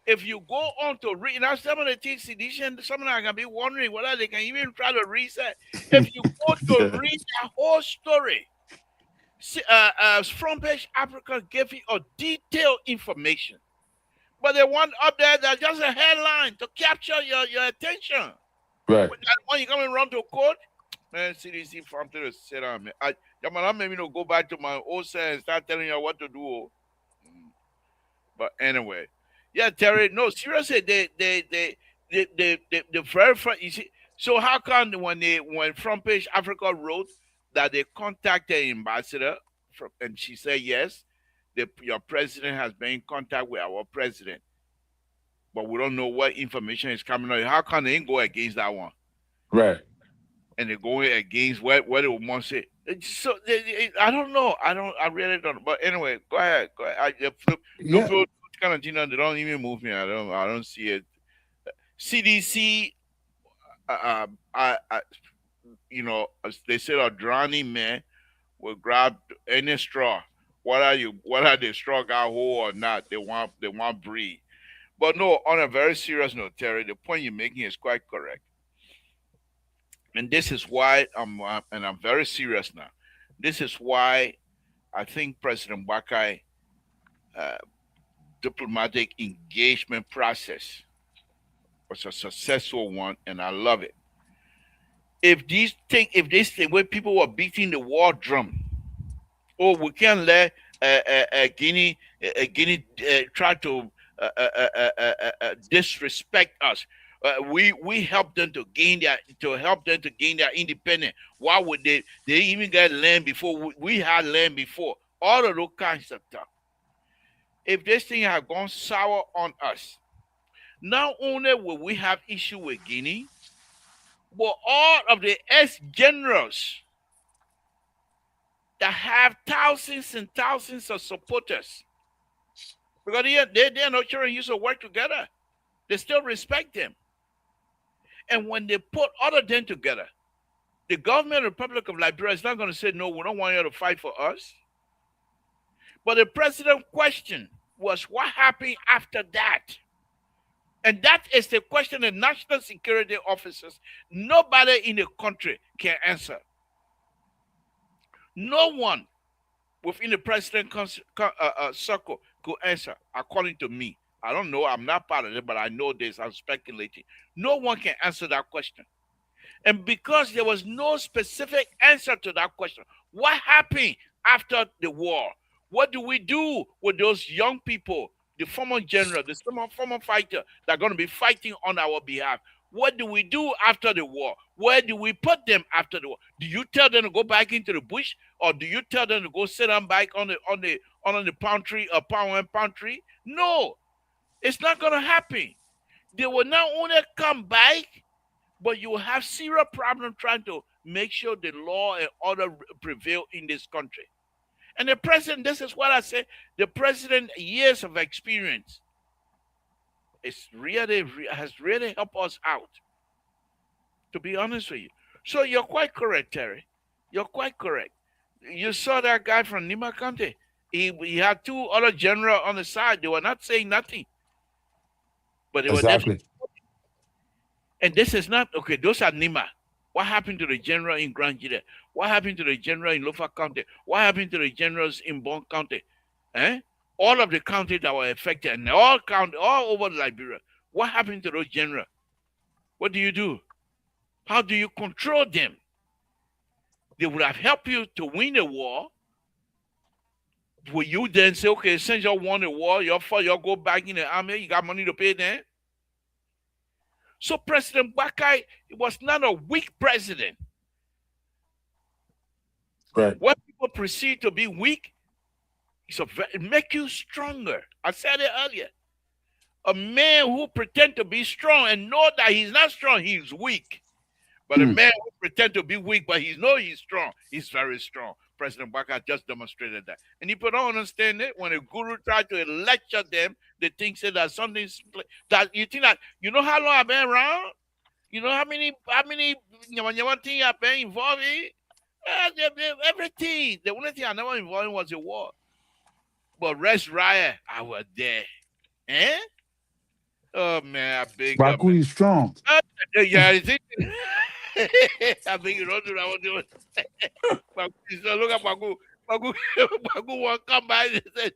If you go on to read, now some of the things, some of them are going to be wondering whether they can even try to reset. If you go to read the whole story, Front Page Africa gave you a detailed information. But the one up there that's just a headline to capture your attention. Right. When you coming around to court, man, CDC from to sit down, man. I'm maybe not go back to my old set and start telling you what to do. But anyway, yeah, Terry. No, seriously, the very first. You see, so how come when Front Page Africa wrote that they contacted the ambassador and she said yes, your president has been in contact with our president, but we don't know what information is coming out. How come they didn't go against that one? Right. And they're going against what they want to say. So I don't know. I really don't. But anyway, go ahead. Yeah. Kind of, they don't even move me. I don't see it. CDC, as they said, a drowning man will grab any straw. Whether the straw got hole or not, they want breathe. But no, on a very serious note, Terry, the point you're making is quite correct. And this is why I'm very serious now. This is why I think President Wakai diplomatic engagement process was a successful one, and I love it. If this thing where people were beating the war drum, oh, we can't let Guinea try to disrespect us. We help them to gain their independence. Why would they even get land before we had land before? All of those kinds of stuff. If this thing had gone sour on us, not only will we have issue with Guinea, but all of the ex-generals that have thousands and thousands of supporters, because they're not sure and used to work together. They still respect them. And when they put all of them together, the government of the Republic of Liberia is not going to say, no, we don't want you to fight for us. But the president's question was, what happened after that? And that is the question the national security officers, nobody in the country can answer. No one within the president's circle could answer, according to me. I don't know, I'm not part of it, but I know this, I'm speculating. No one can answer that question. And because there was no specific answer to that question, what happened after the war? What do we do with those young people, the former general, the former fighter that are going to be fighting on our behalf? What do we do after the war? Where do we put them after the war? Do you tell them to go back into the bush, or do you tell them to go sit on back on the pantry or pantry? No, it's not going to happen. They will not only come back, but you will have serious problem trying to make sure the law and order prevail in this country. And the president, this is what I say, the president, years of experience, has really helped us out, to be honest with you. So you're quite correct, Terry. You're quite correct. You saw that guy from Nima County. He had two other generals on the side. They were not saying nothing. But they were Exactly. And this is not, okay, those are Nima. What happened to the general in Grand Gila? What happened to the general in Lofa County? What happened to the generals in Bon County? All of the counties that were affected, and all over Liberia. What happened to those generals? What do you do? How do you control them? They would have helped you to win the war. Will you then say, okay, since you won the war, you'll go back in the army, you got money to pay them? So President Wakai was not a weak president. Right. When people perceive to be weak, it makes you stronger. I said it earlier. A man who pretends to be strong and know that he's not strong, he's weak. But a man who pretends to be weak, but he knows he's strong, he's very strong. President Baka just demonstrated that. And people don't understand it. When a guru tried to lecture them, they think say that something that you think that you know how long I've been around? You know how many things I've been involved in? Everything. The only thing I never involved in was a war. But Rest Riot, I was there. Eh? Oh man, I big up. Baku is strong. Yeah, I think I think you don't do that. What you so look at Baku. Baku won't come by and say,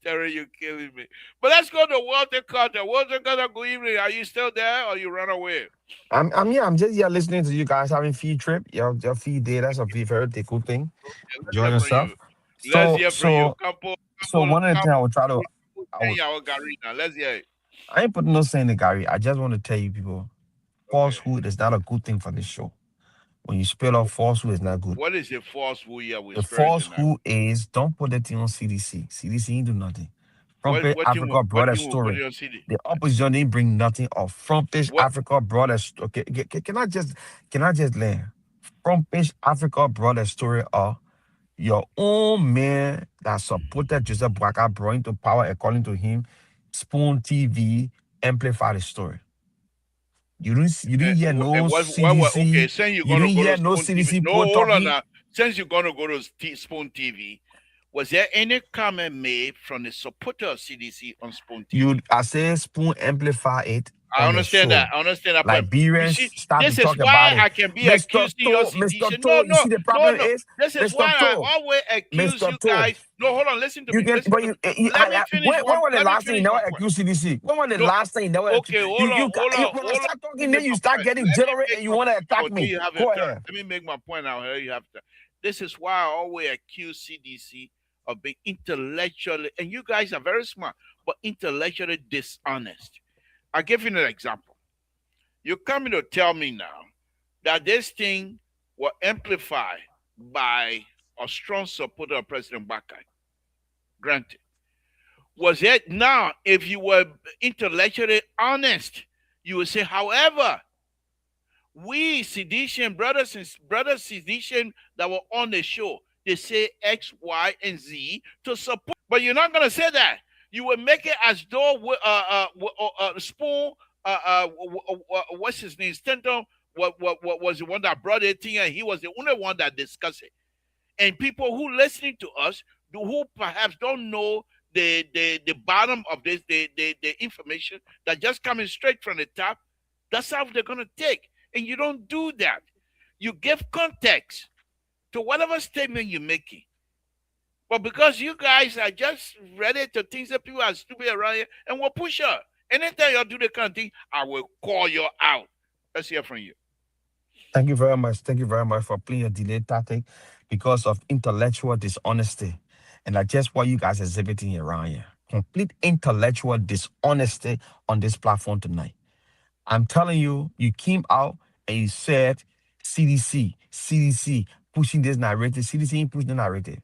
Terry, you're killing me. But let's go to Walter Carter. Walter Carter, good evening. Are you still there or you run away? I'm here. I'm just here listening to you guys having feed trip. Your feed day. That's a very cool thing. Okay, let's Enjoy hear from yourself. you. Let's So hear from you. so so one of the things I will try to. I will, Garina. Let's hear it. I ain't putting no saying the Gary. I just want to tell you people, Okay. falsehood is not a good thing for this show. When you spell out falsehood, is not good. What is a falsehood here with The falsehood is don't put that thing on CDC. CDC ain't do nothing. Front page Africa brought a story. The opposition didn't bring nothing off. Front page Africa brought a story. Okay, can I just land? Front page Africa brought a story of your own man that supported Joseph Boakai brought into power according to him. Spoon TV amplified the story. You didn't hear no CDC. Okay, since you're You gonna didn't go hear to no Spoon CDC TV. No, pro hold on talking. now. Since you're gonna go to Spoon TV, was there any comment made from the supporter of CDC on Spoon TV? I say Spoon amplify it. I understand that. I understand that. Liberians start this to is talk why about it. I can be Mr. accused of your sedition. Mr. To, you see the problem is This is Mr. why I To, always accuse Mr. you To. guys. No, hold on. Listen to You me. can, Listen but to you, me. Let me finish. when was the last time you never one point. accused CDC? When was the No, last time you never accused? Okay, hold on. When I start talking, then you start getting jittery and you want to attack me. Go ahead. Let me make my point out here. You have to. This is why I always accuse CDC of being intellectually, and you guys are very smart, but intellectually dishonest. I'll give you an example. You're coming to tell me now that this thing was amplified by a strong supporter of President Bakai. Granted. Was it now, if you were intellectually honest, you would say, however, we sedition brothers sedition that were on the show, they say X, Y, and Z to support. But you're not gonna say that. You will make it as though Spoon, what's his name, Stenton, what was the one that brought it in, and he was the only one that discussed it. And people who listening to us, who perhaps don't know the bottom of this, the information that just coming straight from the top, that's how they're gonna take. And you don't do that. You give context to whatever statement you're making. But because you guys are just ready to think that people are stupid around here and will push her. Anytime you do the kind of thing, I will call you out. Let's hear from you. Thank you very much. Thank you very much for playing a delayed tactic because of intellectual dishonesty. And that's just what you guys are exhibiting around here. Complete intellectual dishonesty on this platform tonight. I'm telling you, you came out and you said CDC pushing this narrative. CDC ain't pushing the narrative.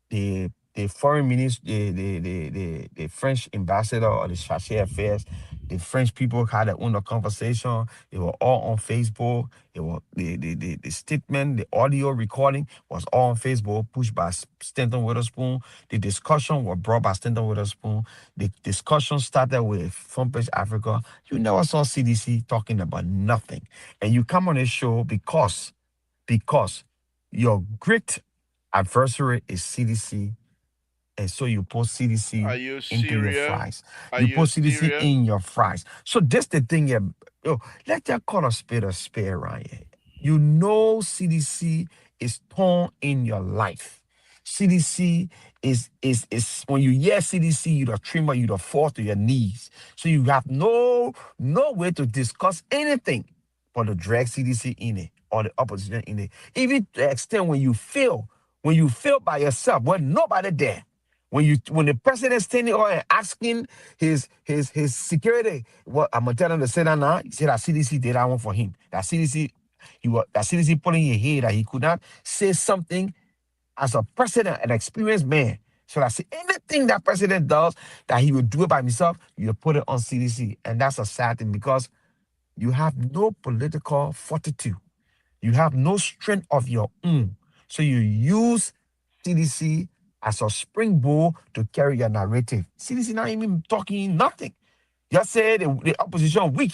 The foreign minister, the French ambassador or the Chargé Affairs, the French people had their own conversation. They were all on Facebook. It was the statement, the audio recording was all on Facebook, pushed by Stanton Witherspoon. The discussion was brought by Stanton Witherspoon. The discussion started with Front Page Africa. You never saw CDC talking about nothing. And you come on this show because your great adversary is CDC. And so you put CDC into your fries. You put CDC in your fries. So this the thing here. Let that call a spade right here. You know CDC is torn in your life. CDC is when you hear CDC, you the trimmer, you the fall to your knees. So you have no way to discuss anything but the drag CDC in it or the opposition in it. Even to the extent when you feel by yourself, when nobody there. When the president standing there and asking his security, what I'm gonna tell him to say that now, he said that CDC did that one for him. That CDC put in his head that he could not say something as a president, an experienced man. So I say anything that president does that he will do it by himself, you put it on CDC. And that's a sad thing because you have no political fortitude. You have no strength of your own. So you use CDC as a springboard to carry your narrative. CDC not even talking nothing. Just say the opposition weak.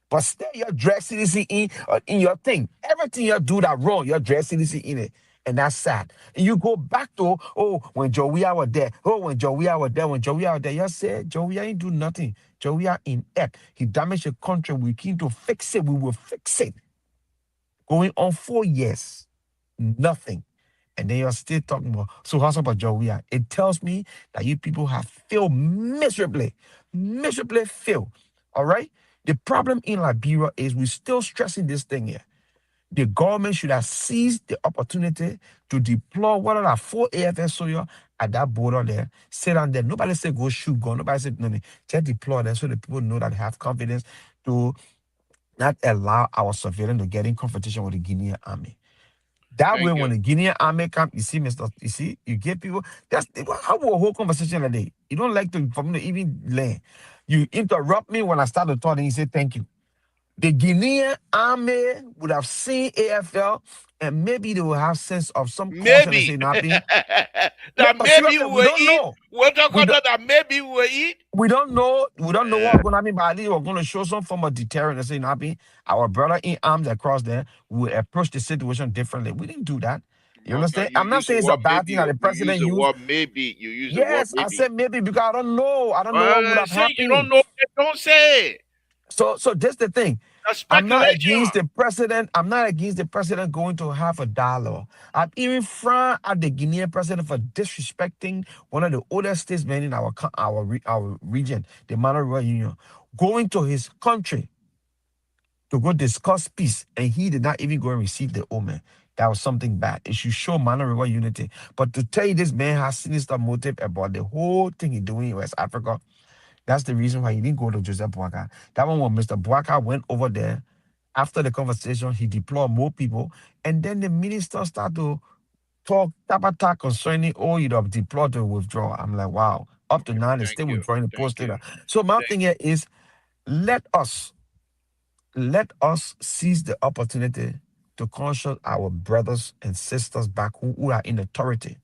But still, you drag CDC in your thing. Everything you do that wrong, you drag CDC in it. And that's sad. And you go back to, oh, when Joey was there. Oh, when Joey was there. When Joey was there. You said, Joey ain't do nothing. Joey in it. He damaged the country. We came to fix it. We will fix it. Going on 4 years. Nothing. And then you're still talking about, so how's about Joey? It tells me that you people have failed miserably. Miserably failed. All right? The problem in Liberia is we're still stressing this thing here. The government should have seized the opportunity to deploy one of our 4 AFS soldiers at that border there. Sit down there. Nobody said go shoot gun. Nobody said no. Just deploy them so the people know that they have confidence to not allow our civilians to get in competition with the Guinean army. That way, when the Guinean army come, you see, you get people. That's how a whole conversation a day. You don't like to for me to even learn. You interrupt me when I start to talk, and you say thank you. The Guinean army would have seen AFL, and maybe they will have sense of some caution and say nothing. That maybe we don't eat. know. We're talking about that maybe we will eat. We don't know. We don't know what's going to happen, but at least we're going to show some form of deterrent and say nothing. Our brother in arms across there will approach the situation differently. We didn't do that. You understand? I'm not saying it's a bad thing that the president used. Maybe you use yes, the word maybe. I said maybe because I don't know. I don't know what would have happened. You don't know. Don't say. So that's the thing. I'm not against the president. I'm not against the president going to have a dialogue. I'm even frowned at the Guinean president for disrespecting one of the oldest statesmen in our region, the Monroe Union, going to his country to go discuss peace, and he did not even go and receive the omen. That was something bad. It should show Mano River unity. But to tell you this man has sinister motive about the whole thing he's doing in West Africa, that's the reason why he didn't go to Joseph Boakai. That one when Mr. Boakai went over there, after the conversation, he deployed more people, and then the minister started to talk tabata concerning, oh, you'd have deployed to withdraw. I'm like, wow. Up to now, they're still withdrawing the post data. So my thing here is, let us seize the opportunity to consult our brothers and sisters back who are in authority.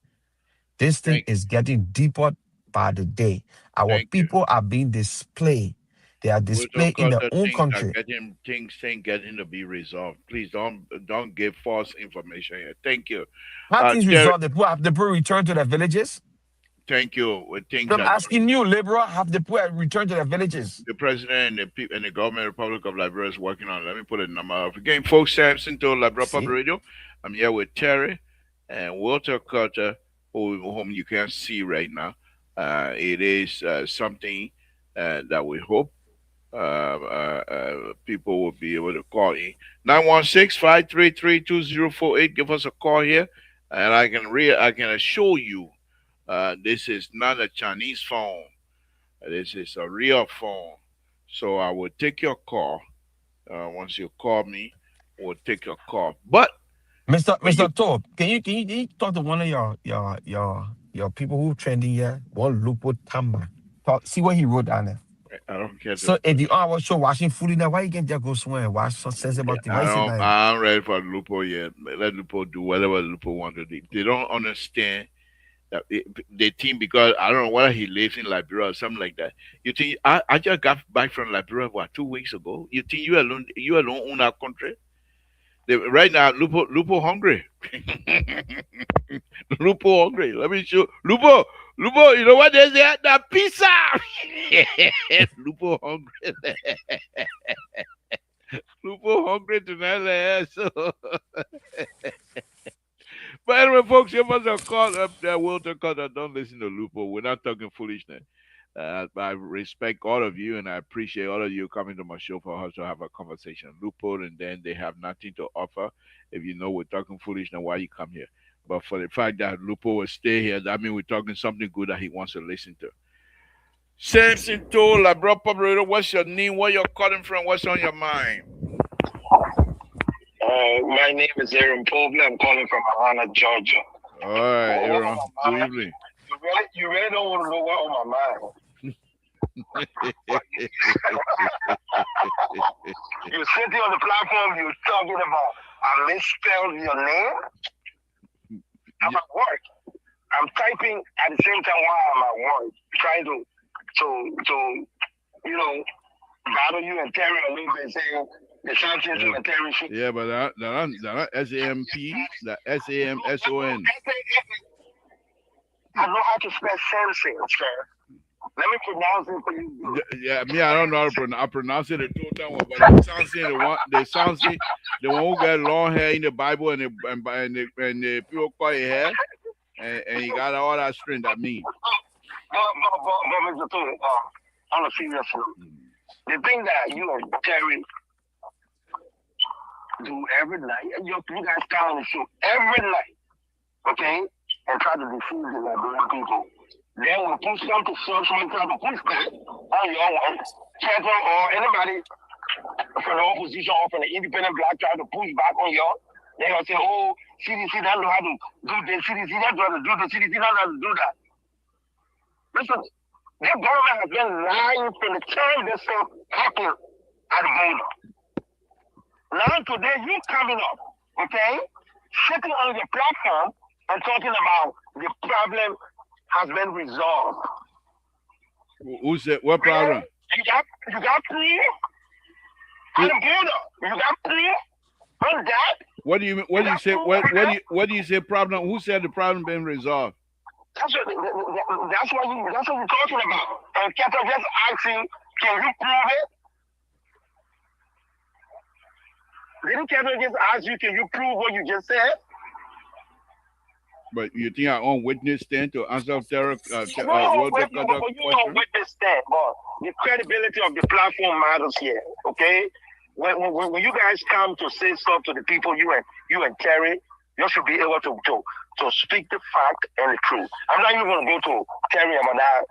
This thing is getting deeper by the day. Our people are being displayed. They are displayed in their own country. Things getting to be resolved. Please don't give false information here. Thank you. How things resolved? The people return to their villages? Thank you. I'm asking you, Liberal, have the poor returned to their villages? The president and the government Republic of Liberia is working on it. Let me put a number up. Again, folks, Samson to Liberia Public Radio. I'm here with Terry and Walter Carter, whom you can't see right now. It is something that we hope people will be able to call in. 916-533-2048. Give us a call here, and I can assure you this is not a Chinese phone. This is a real phone. So I will take your call. Once you call me, we'll take your call. But Mr. Tob, can you talk to one of your people who trending here? One Lupo Tamba. See what he wrote down there. I don't care. So if the hour show washing food in there, why you can't just go somewhere and wash some sensible thing? I'm ready for Lupo yet. Let Lupo do whatever Lupo want to do. They don't understand that they think because I don't know whether he lives in Liberia or something like that. You think I just got back from Liberia 2 weeks ago? You think you alone own our country? Right now, Lupo hungry. Lupo hungry. Let me show Lupo. You know what they say? The pizza. Lupo hungry. Lupo hungry tonight. So. But anyway, folks, you must have called up there. Walter Carter. Don't listen to Lupo. We're not talking foolishness. I respect all of you, and I appreciate all of you coming to my show for us to have a conversation. Lupo, and then they have nothing to offer. If you know we're talking foolishness, why you come here? But for the fact that Lupo will stay here, that means we're talking something good that he wants to listen to. Samson told Labra Public, what's your name? Where you're calling from? What's on your mind? My name is Aaron Povey. I'm calling from Atlanta, Georgia. All right, Aaron. Good evening. You really don't want to know what's on my mind. You're sitting on the platform, you're talking about I misspelled your name. I'm at work. I'm typing at the same time while I'm at work, trying to you know battle you and Terry a little bit, saying the Samson Yeah, and Terry should. yeah, but that SAMP, that SAMSON. I know how to spell Samson, sir. Let me pronounce it for you. Yeah, me, I don't know how to pronounce. I pronounce it the two time, but the Samson, the one who got long hair in the Bible and the people call it hair, and he got all that strength. That mean. But Mr. Tony, on a serious note, the thing that you and Terry do every night, and you guys come on the show every night, okay, and try to deceive the Liberian people. Then when push come to shove, someone try to push back on your one, Kevin or anybody from the opposition or from the independent black try to push back on you, they're going to say, oh, CDC doesn't know how to do this, CDC doesn't know how to do this, CDC doesn't know how to do that. Listen, their government has been lying from the time this stuff happened at the border. Now today you coming up, okay, sitting on the platform and talking about the problem has been resolved. Who said what problem? You got proof at the border. You got proof on that. What do you mean? What do you say? What do you say? Problem? Who said the problem been resolved? That's what you're talking about. And Keta just asking, can you prove it? Didn't Keta just ask you, can you prove what you just said? But you think our own witness stand to answer Sarah? No, you don't witness stand, but the credibility of the platform matters here. Okay, when you guys come to say stuff to the people, you and Terry, you should be able to speak the fact and the truth. I'm not even going to go to Terry about that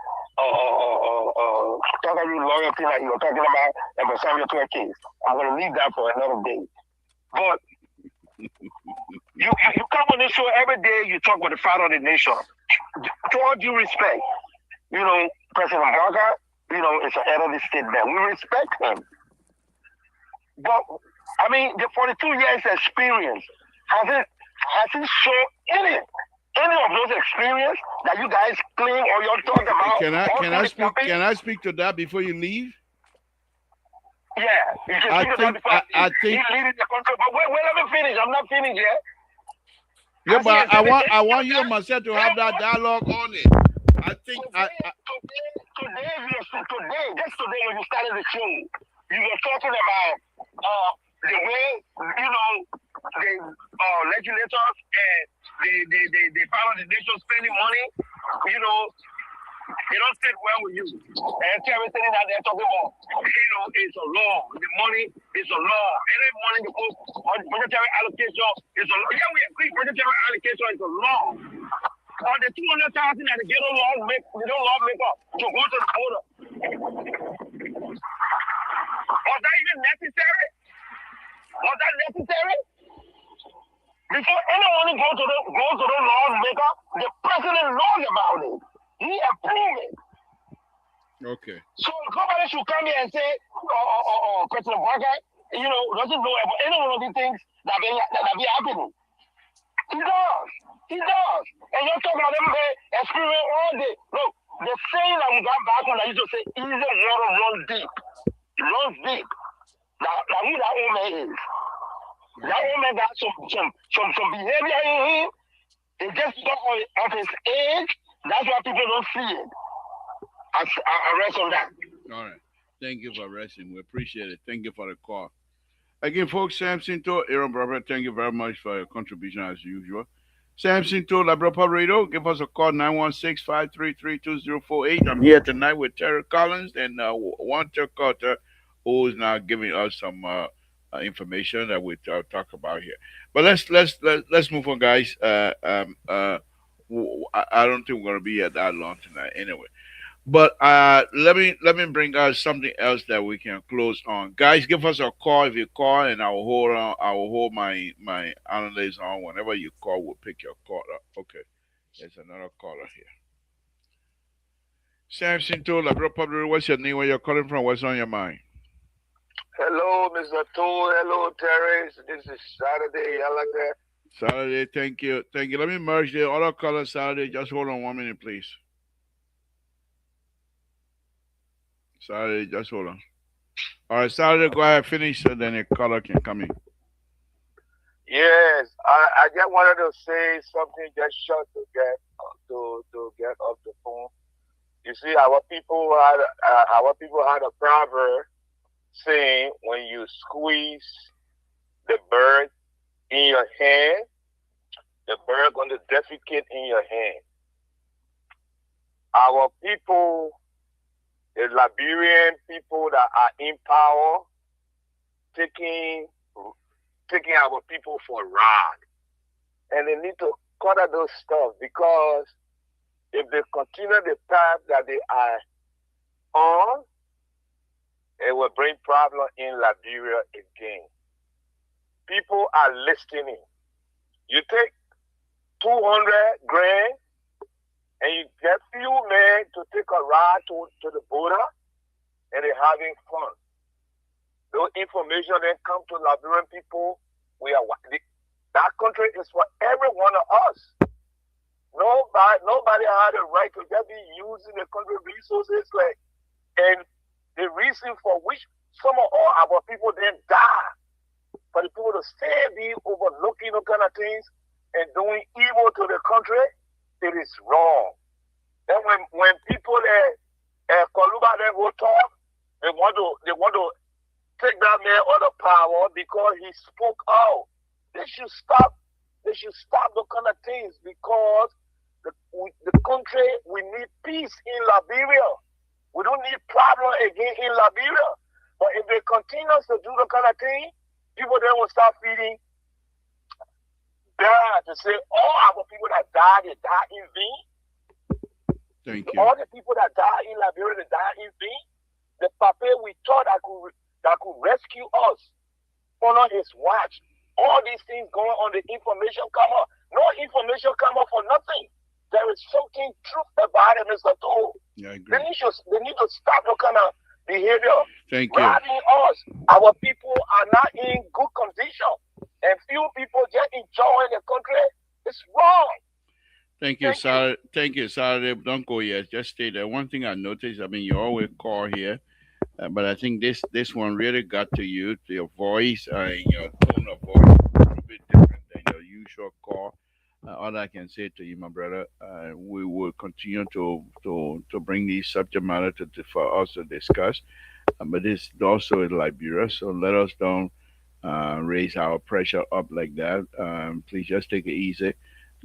talk about loyalty that you were talking about and the Samuel 12 case. I'm going to leave that for another day. But you come on this show every day, you talk about the father of the nation. To all due respect, President Barker, is the head of the state bank. We respect him. But, I mean, the 42 years experience, has he shown any of those experience that you guys claim or you're talking about? Can I speak to that before you leave? Yeah, you can speak to that before he's leading the country. But wait, let me finish. I'm not finished yet. Yeah, but I want you and myself to have that dialogue on it. I think today, when you started the show, you were talking about the way the legislators and they follow the nation spending money. They don't sit well with you. And Terry sitting out there talking about, it's a law. The money is a law. Any money you put on budgetary allocation is a law. Yeah, we agree. Budgetary allocation is a law. Or the 200,000 that the ghetto law make up to go to the border. Was that even necessary? Was that necessary? Before anyone goes to the lawmaker, the president knows about it. He approved it. Okay. So somebody should come here and say, President Barker, doesn't know about any one of these things that be happening. He does. And you're talking about everybody experience all day. Look, the saying that we got back on, I used to say, easy water runs deep. It runs deep. Now who that old man is? That old man got some behavior in him. It just because of his age. That's why people don't see it. I rest on that. All right. Thank you for resting. We appreciate it. Thank you for the call. Again, folks, Samson to Aaron Brother, thank you very much for your contribution as usual. Samson to Labrador Radio, give us a call 916-533-2048. I'm here tonight with Terry Collins and Walter Carter, who is now giving us some information that we talk about here. But let's move on, guys. I don't think we're gonna be at that long tonight, anyway. But let me bring us something else that we can close on. Guys, give us a call if you call, and I will hold my analysts on. Whenever you call, we'll pick your call up. Okay, there's another caller here. Samson to Labrador Public. What's your name? Where you're calling from? What's on your mind? Hello, Mr. Tool. Hello, Terry. This is Saturday. I like that. Saturday, thank you. Thank you. Let me merge the other color Saturday. Just hold on 1 minute, please. Saturday, just hold on. All right, Saturday, go ahead, finish, so then the color can come in. Yes, I just wanted to say something just short to get off the phone. You see, our people had a proverb saying when you squeeze the bird in your hand, the bird going to defecate in your hand. Our people, the Liberian people that are in power, taking our people for a ride. And they need to cut out those stuff because if they continue the path that they are on, it will bring problem in Liberia again. People are listening. You take 200 grand and you get few men to take a ride to the border and they're having fun. Those information then come to Liberian people. That country is for every one of us. Nobody had a right to just be using the country resources and the reason for which some of all our people then die. For the people to still be overlooking those kind of things and doing evil to the country, it is wrong. Then when people Koluba then will talk, they want to take that man out of power because he spoke out. They should stop the kind of things because the country, we need peace in Liberia. We don't need problem again in Liberia. But if they continue to do the kind of thing, people then will start feeling bad to say all our people that died, they died in vain. Thank you. All the people that died in Liberia, they died in vain. The papa we thought that could rescue us under his watch. All these things going on, the information come up. No information come up for nothing. There is something truth about it, Mr. Toll. Yeah, I agree. They need to stop the kind of behavior. Thank you. Robbing us. Our people are not in good condition. And few people just enjoying the country. It's wrong. Thank you, Saturday. Thank you, Saturday. Don't go yet. Just stay there. One thing I noticed, you always call here, but I think this one really got to you, to your voice and your tone of voice, a little bit different than your usual call. All I can say to you, my brother, we will continue to bring these subject matter for us to discuss. But this also is Liberia, so let us don't raise our pressure up like that. Please just take it easy.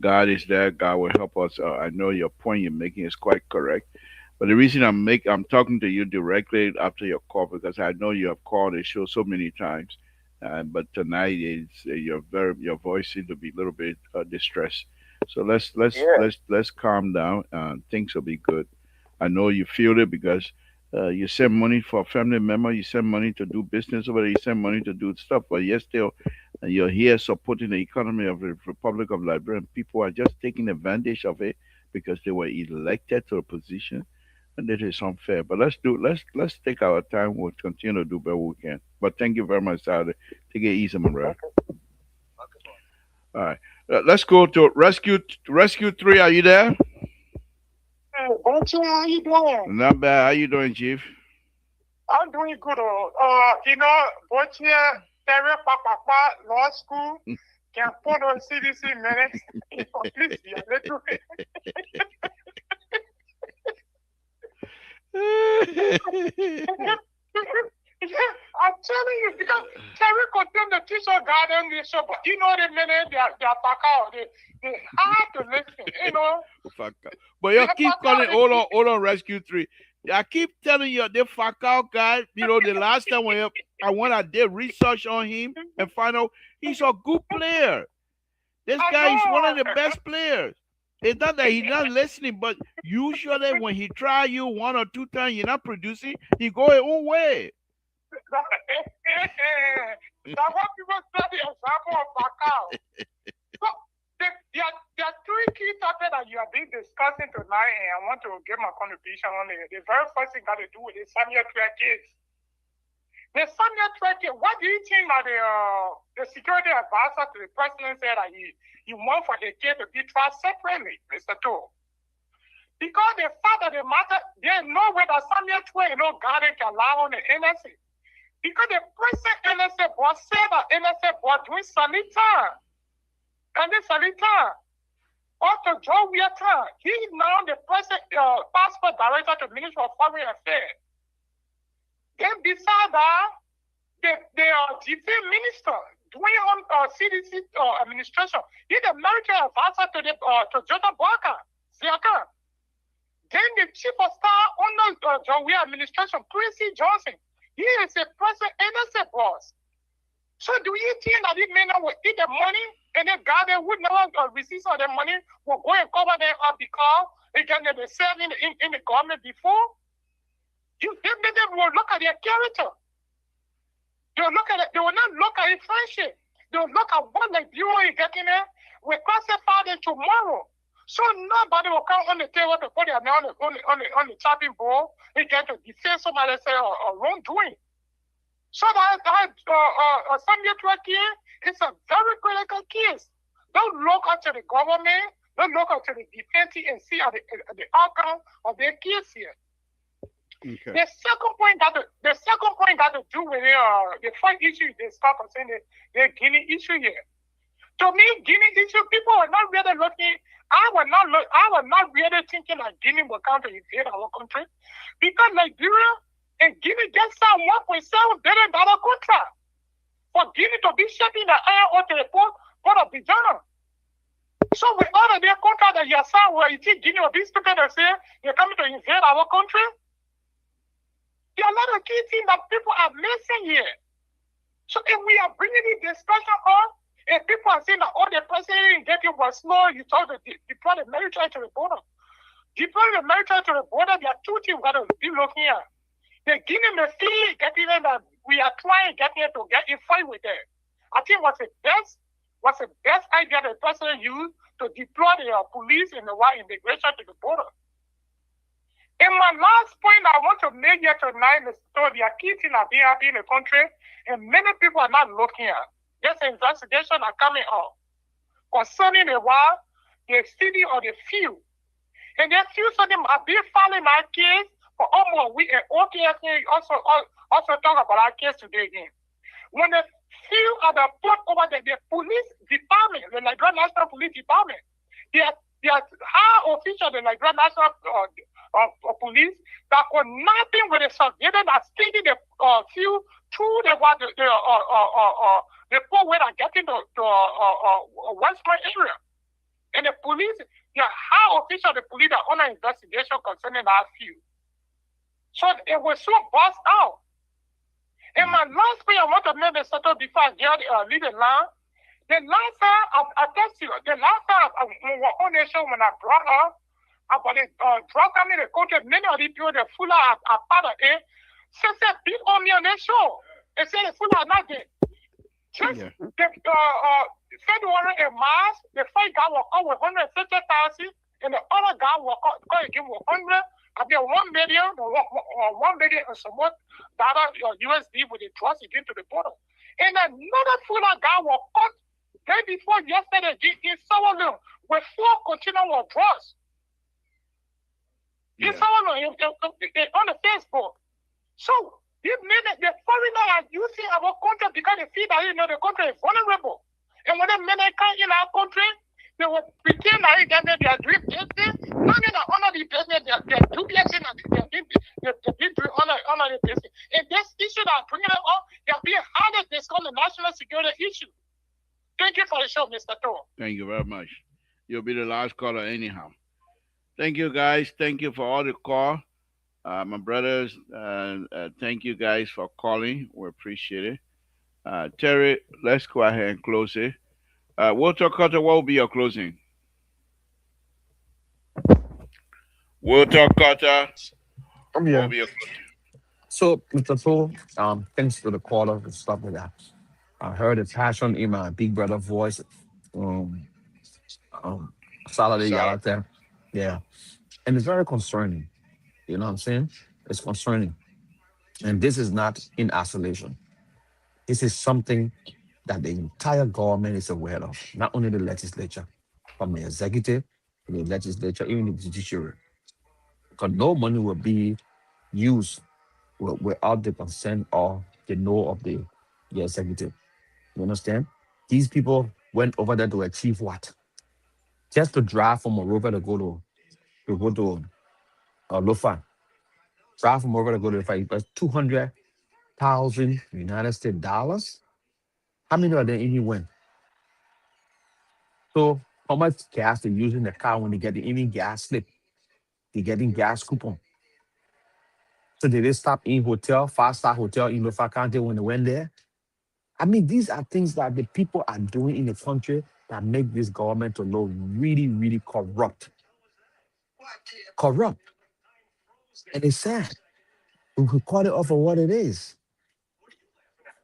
God is there. God will help us. I know your point you're making is quite correct. But the reason I'm talking to you directly after your call because I know you have called the show so many times. But tonight is your voice seems to be a little bit distressed. So let's calm down. Things will be good. I know you feel it because you send money for a family member, you send money to do business over there, you send money to do stuff, but yet still you're here supporting the economy of the Republic of Liberia. And people are just taking advantage of it because they were elected to a position. And it is unfair. But let's take our time. We'll continue to do better we can. But thank you very much, Saturday. Take it easy, my brother. All right. Let's go to Rescue 3. Are you there? Hey, Bonchi, how you doing? Not bad. How you doing, Chief? I'm doing good. Bonchi, Terry Papa, law school, can put on CDC minutes. Please be a little bit. I'm telling you, because Terry condemned the teacher garden this show, but the minute they back out, they have to listen, Fuck out. But you keep calling, hold on, Rescue 3. I keep telling you, the fuck out guy, the last time when I did research on him and find out he's a good player. This guy is one of the best players. It's not that he's not listening, but usually when he try you 1 or 2 times, you're not producing, he go his own way. That's what people say the example of Macau. So, there are 3 key topics that you have been discussing tonight, and I want to give my contribution on it. The very first thing got to do with the Samuel 12 case. The Samuel Tweke, what do you think that the security advisor to the president said that he want for the case to be tried separately, Mr. Toh? Because the fact of the matter, there's no way that Samuel Tweke, guardian can lie on the NSA. Because the present NSA boss said that NSA boss doing Salita. And the Salita, also Joe Wiata, he is now the present passport director to the Ministry of Foreign Affairs. Then beside that, the defense minister doing on CDC administration, he's the military advisor to Jota Barker, Ziaka. Then the chief of staff under John Wee administration, Quincy Johnson, he is a present NSA boss. So do you think that he may not eat the money and the guy that would never receive all the money will go and cover them up because they can be served in the government before? They will look at their character. They will not look at his friendship. They will look at what the bureau is getting there. We classify them tomorrow. So nobody will come on the table to put their name on the chopping board and get to defend somebody say or wrongdoing. So that Samuel Tweke is a very critical case. Don't look up to the government. Don't look up to the defense and see the outcome of their case here. Okay. The second point got to do with the first issue they start concerning the Guinea issue here. To me, Guinea issue, people are not really looking. I was not really thinking that Guinea will come to invade our country because Nigeria and Guinea just signed $1.7 billion contract for Guinea to be shipping the iron ore to the port of Bijana. So with all of their contract that you have signed, where you think Guinea will be stupid and say they're coming to invade our country? There are a lot of key things that people are missing here. So if we are bringing this discussion up, and people are saying that, the president getting was slow, you told them to deploy the military to the border. Deploying the military to the border, there are two things we're going to be looking at. The Guinea may feel getting in that we are trying getting to get in fight with them. I think what's the best idea the president used to deploy the police and the white immigration to the border. And my last point I want to make here tonight is so the key things are being happening in the country, and many people are not looking at. This investigation are coming up concerning the city or the field. And the few of them are being filing our case for almost a week, and OKS also talk about our case today again. When the few of the put over the police department, the Nigerian National Police Department, they are high officials of the Nigerian National Police that were nothing with the surveillance that stealing the few through the poor way that getting to Western area. And the police, the high official of the police are under investigation concerning that few. So it was so bust out. And my last point I want to make this settle before I leave the line. The last time I test you, the last time on the show when I brought up about the drug coming in the country, many of the people that full are part of it. Since they beat on me on the show, they say the full are not there. Just the February and March, the first guy will come with 150,000, and the other guy will come and give 100. I mean, 1 million or 1 million and some more dollar USD with the drugs again to the border. And another fuller guy was caught day before yesterday in Sawalo with 4 containers of drugs. In Sawalo, on the Facebook. So, this means that the foreigners are using our country because they feel that the country is vulnerable. And when the men come in our country, they will pretend that they are doing business. Not in the honor the business, they are doing business and they've been doing honor the business. And this issue that I'm bringing up, they're being harder to discuss the national security issue. Thank you for the show, Mr. Toh. Thank you very much. You'll be the last caller anyhow. Thank you, guys. Thank you for all the call. My brothers, thank you guys for calling. We appreciate it. Terry, let's go ahead and close it. Walter Carter, what will be your closing? Walter Carter, I'm here. So, Mr. Toh, thanks to the caller and stuff like that. I heard the passion in my big brother voice. Saturday out there. Yeah. And it's very concerning. You know what I'm saying? It's concerning. And this is not in isolation. This is something that the entire government is aware of, not only the legislature, from the executive to the legislature, even the judiciary. Because no money will be used without the consent or the know of the executive. You understand? These people went over there to achieve what? Just to drive from Monrovia to go to Lofa. Drive from Monrovia to go to Lofa. It was 200,000 United States dollars. How many of them even went? So how much gas they use in the car when they get the any gas slip? They getting gas coupon. So did they stop in hotel, 5-star hotel in Lofa County when they went there? I mean, these are things that the people are doing in the country that make this government to look really, really corrupt. Corrupt. And it's sad. We could call it off for what it is.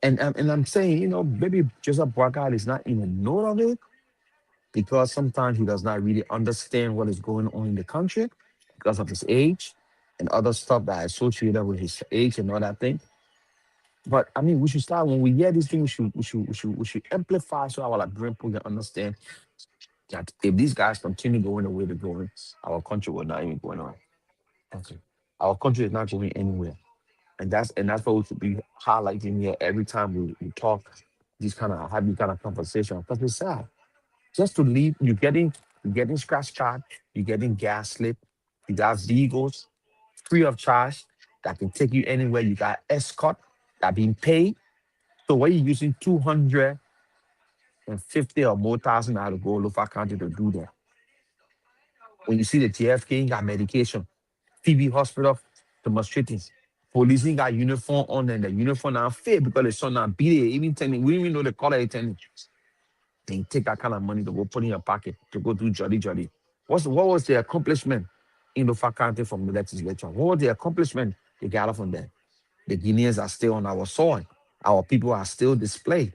And I'm saying, maybe Joseph Boakai is not in the know of it because sometimes he does not really understand what is going on in the country because of his age and other stuff that are associated with his age and all that thing. But I mean, we should start when we hear these things. We should amplify so our Liberian people can understand that if these guys continue going the way they're going, our country will not even going on. Okay. Our country is not going anywhere, and that's what we should be highlighting here every time we talk these kind of have these kind of conversation because it's sad. Just to leave, you're getting scratch card, you're getting gas slip, you got vehicles free of charge that can take you anywhere. You got escort that being paid. So why you using 250 or more thousand out to go Lofa County to do that? When you see the JFK got medication, TB hospital demonstrating, police ain't got uniform on and the uniform now fair because the son now beat it, even telling we didn't even know the color attending. They take that kind of money to go put in your pocket to go do jolly jolly. What was the accomplishment in Lofa County from the legislature? What was the accomplishment they got from there? The Guineans are still on our soil. Our people are still displayed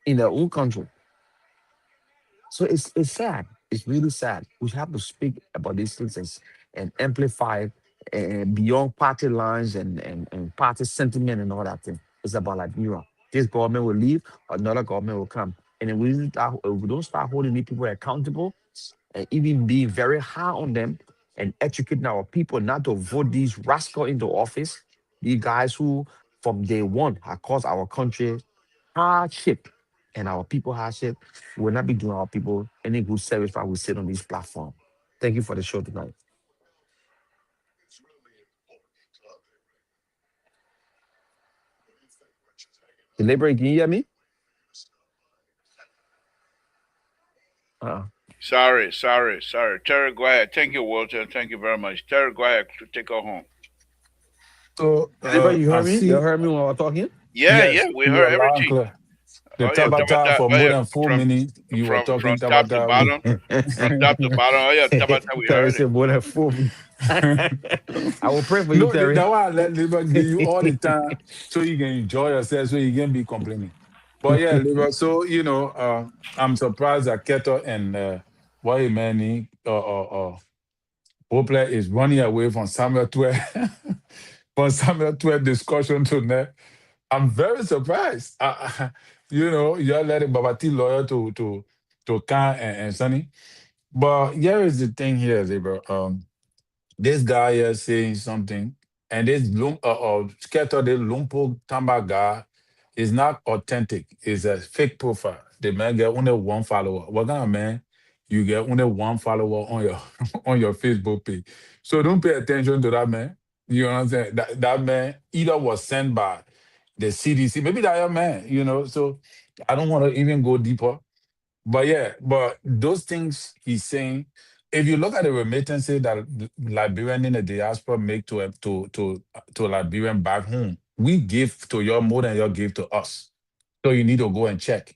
in their own country. So it's sad. It's really sad. We have to speak about these things and amplify beyond party lines and party sentiment and all that thing. It's about like this government will leave, another government will come. And if we don't start holding these people accountable and even being very hard on them and educating our people not to vote these rascals into office, these guys who from day one have caused our country hardship and our people hardship, we will not be doing our people any good service while we sit on this platform. Thank you for the show tonight. Deliberate, can you hear me? Uh-uh. Sorry. Terry, go ahead. Thank you, Walter. Thank you very much. Terry, go ahead to take her home. So Deliberate, you I heard me? You see, heard me when I was talking? Yeah, yes, we you heard are loud and everything. clear. The Oh yeah, Tabata Tabata. for Oh more yeah, than 4 minutes, you were from talking top to Tabata. bottom, from top to bottom. Oh yeah, Tabata, we Terry heard it. said, "Boy, that fool me." I will pray for you, No, Terry. that why I let Liver give you all the time so you can enjoy yourself, so you can be complaining. But yeah, Liver, so I'm surprised that Keto and Waimani Hopler is running away from Samuel 12 from Samuel 12 discussion tonight. I'm very surprised. You're letting Babati lawyer to Khan and Sonny. But here is the thing here, Liver. This guy here saying something, and this Sketo de Lumpo Tamba guy is not authentic. It's a fake profile. The man get only one follower. What kind of man? You get only one follower on your on your Facebook page. So don't pay attention to that man. You know what I'm saying? That man either was sent by the CDC, maybe that young man, So I don't want to even go deeper. But yeah, but those things he's saying, if you look at the remittances that Liberian in the diaspora make to Liberian back home, we give to you more than you give to us. So you need to go and check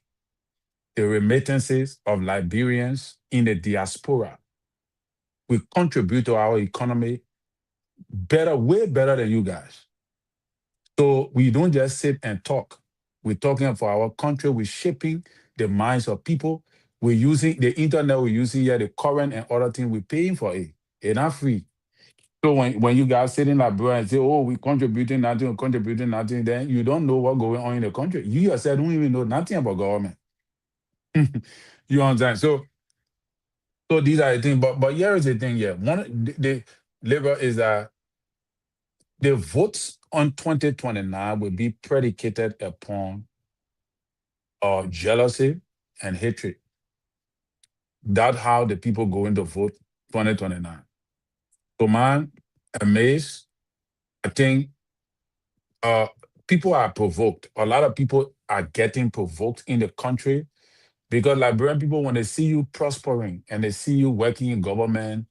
the remittances of Liberians in the diaspora. We contribute to our economy better, way better than you guys. So we don't just sit and talk. We're talking for our country. We're shaping the minds of people. We're using the internet. We're using here the current and other things. We're paying for it. It's not free. So when you guys sit in Liberia and say, "Oh, we contributing nothing," then you don't know what's going on in the country. You yourself don't even know nothing about government. You understand? So these are the things. But here is the thing. Yeah, the labor is that the votes on 2029 will be predicated upon jealousy and hatred. That's how the people going to vote 2029. So man, amazed. I think uh people are provoked. A lot of people are getting provoked in the country because Liberian people, when they see you prospering and they see you working in government,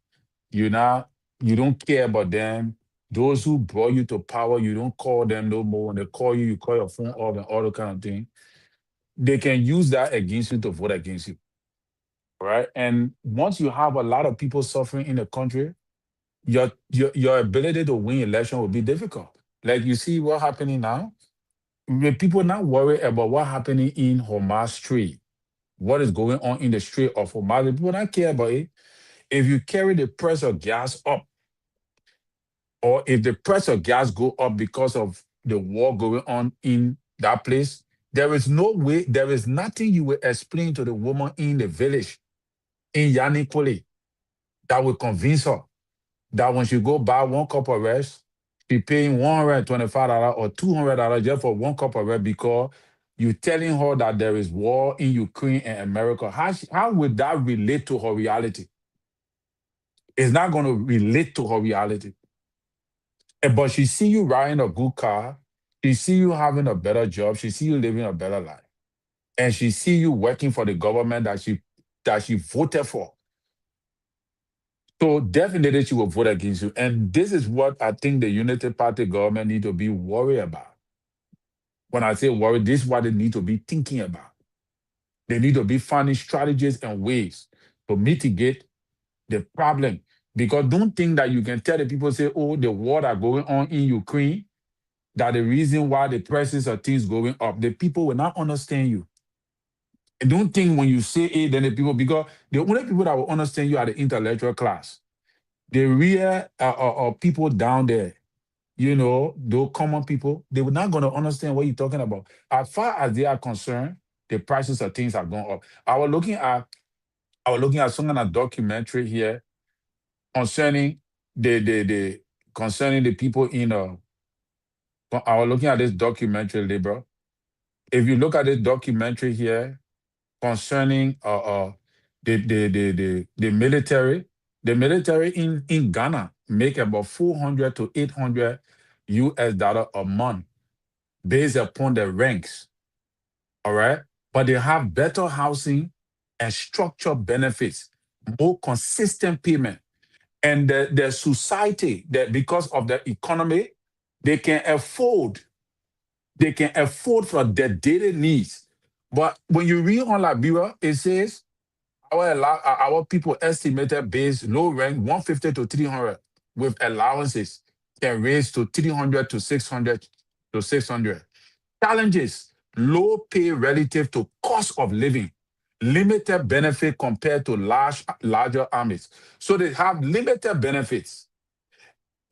you now you don't care about them. Those who brought you to power, you don't call them no more. When they call you, you call your phone off and all the kind of thing. They can use that against you to vote against you. Right. And once you have a lot of people suffering in the country, your ability to win election will be difficult. Like you see what happening now. The people not worry about what happening in Hamas Street, what is going on in the street of Hamas. The people not care about it. If you carry the price of gas up, or if the price of gas go up because of the war going on in that place, there is no way, there is nothing you will explain to the woman in the village in Yanikole that will convince her that when she go buy one cup of rice, she paying $125 or $200 just for one cup of rice because you telling her that there is war in Ukraine and America. How would that relate to her reality? It's not going to relate to her reality. But she see you riding a good car. She see you having a better job. She see you living a better life. And she see you working for the government that she voted for. So definitely she will vote against you. And this is what I think the Unity Party government need to be worried about. When I say worried, this is what they need to be thinking about. They need to be finding strategies and ways to mitigate the problem. Because don't think that you can tell the people, say, oh, the war that going on in Ukraine, that the reason why the prices of things going up, the people will not understand you. And don't think when you say it, then the people, because the only people that will understand you are the intellectual class. The real people down there, those common people, they were not going to understand what you're talking about. As far as they are concerned, the prices of things are going up. I was looking at some kind of documentary here concerning concerning the people in I was looking at this documentary, Libra. If you look at this documentary here concerning the military, in Ghana make about 400 to 800 US dollar a month based upon the ranks. All right. But they have better housing and structured benefits, more consistent payment. And the society, that because of the economy, they can afford for their daily needs. But when you read on Liberia, it says our people estimated base low rank 150 to 300 with allowances can raise to 300 to 600. Challenges: low pay relative to cost of living, limited benefit compared to larger armies. So they have limited benefits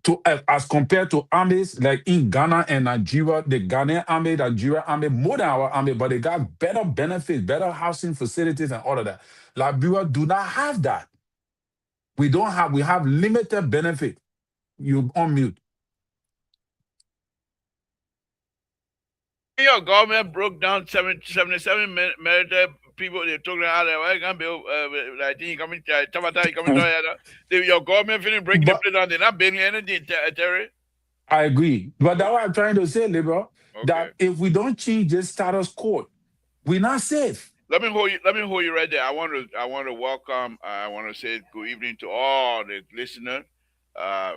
to as compared to armies like in Ghana and Nigeria. The Ghanaian army, the Nigerian army, more than our army, but they got better benefits, better housing facilities, and all of that. Liberia do not have that. We have limited benefit. You on mute. Your government broke down 77 military people. They took them out of there. Can be I think coming Tabata coming to your government finna break the place down. They're not building anything, Terry. I agree. But that's what I'm trying to say, Libra, Okay. that if we don't change this status quo, we're not safe. Let me hold you right there. I want to welcome. I want to say good evening to all the listeners.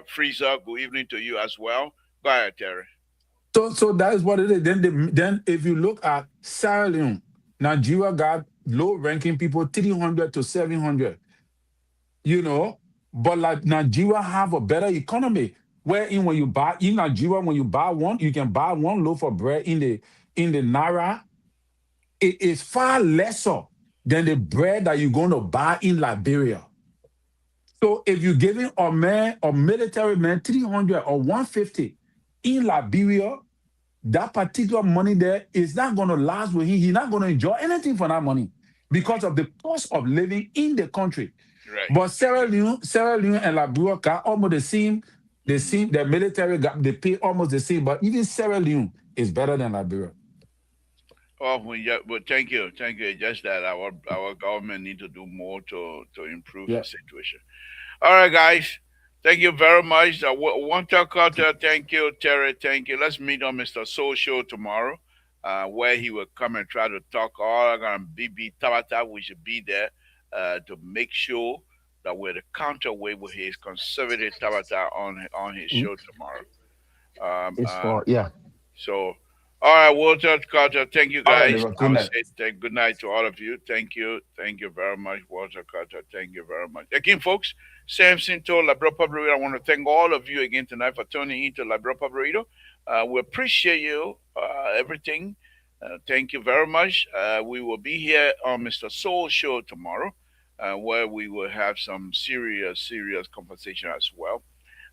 Freezer, good evening to you as well. Go ahead, Terry. So that is what it is. Then if you look at Sierra Leone, Nigeria got low-ranking people 300 to 700. But like Nigeria have a better economy. Wherein when you buy in Nigeria, when you buy one, you can buy one loaf of bread in the Naira. It is far lesser than the bread that you're going to buy in Liberia. So if you're giving a man or military man 300 or 150 in Liberia, that particular money there is not going to last with him. He's not going to enjoy anything for that money because of the cost of living in the country. Right. But Sierra Leone and Liberia got almost the same. The military they pay almost the same. But even Sierra Leone is better than Liberia. Oh, well, thank you. It's just that our government need to do more to improve the situation. All right, guys. Thank you very much. Walter Carter, thank you. Terry, thank you. Let's meet on Mr. Soul Show tomorrow, where he will come and try to talk all around BB Tabata. We should be there to make sure that we're the counterweight with his conservative Tabata on his show tomorrow. So, all right, Walter Carter, thank you guys. Good night. Good night to all of you. Thank you very much, Walter Carter. Thank you very much. Again, folks, Samson told Labra Public Radio. I want to thank all of you again tonight for tuning into Labra Public Radio. We appreciate you, everything. Thank you very much. We will be here on Mr. Soul Show tomorrow, where we will have some serious conversation as well.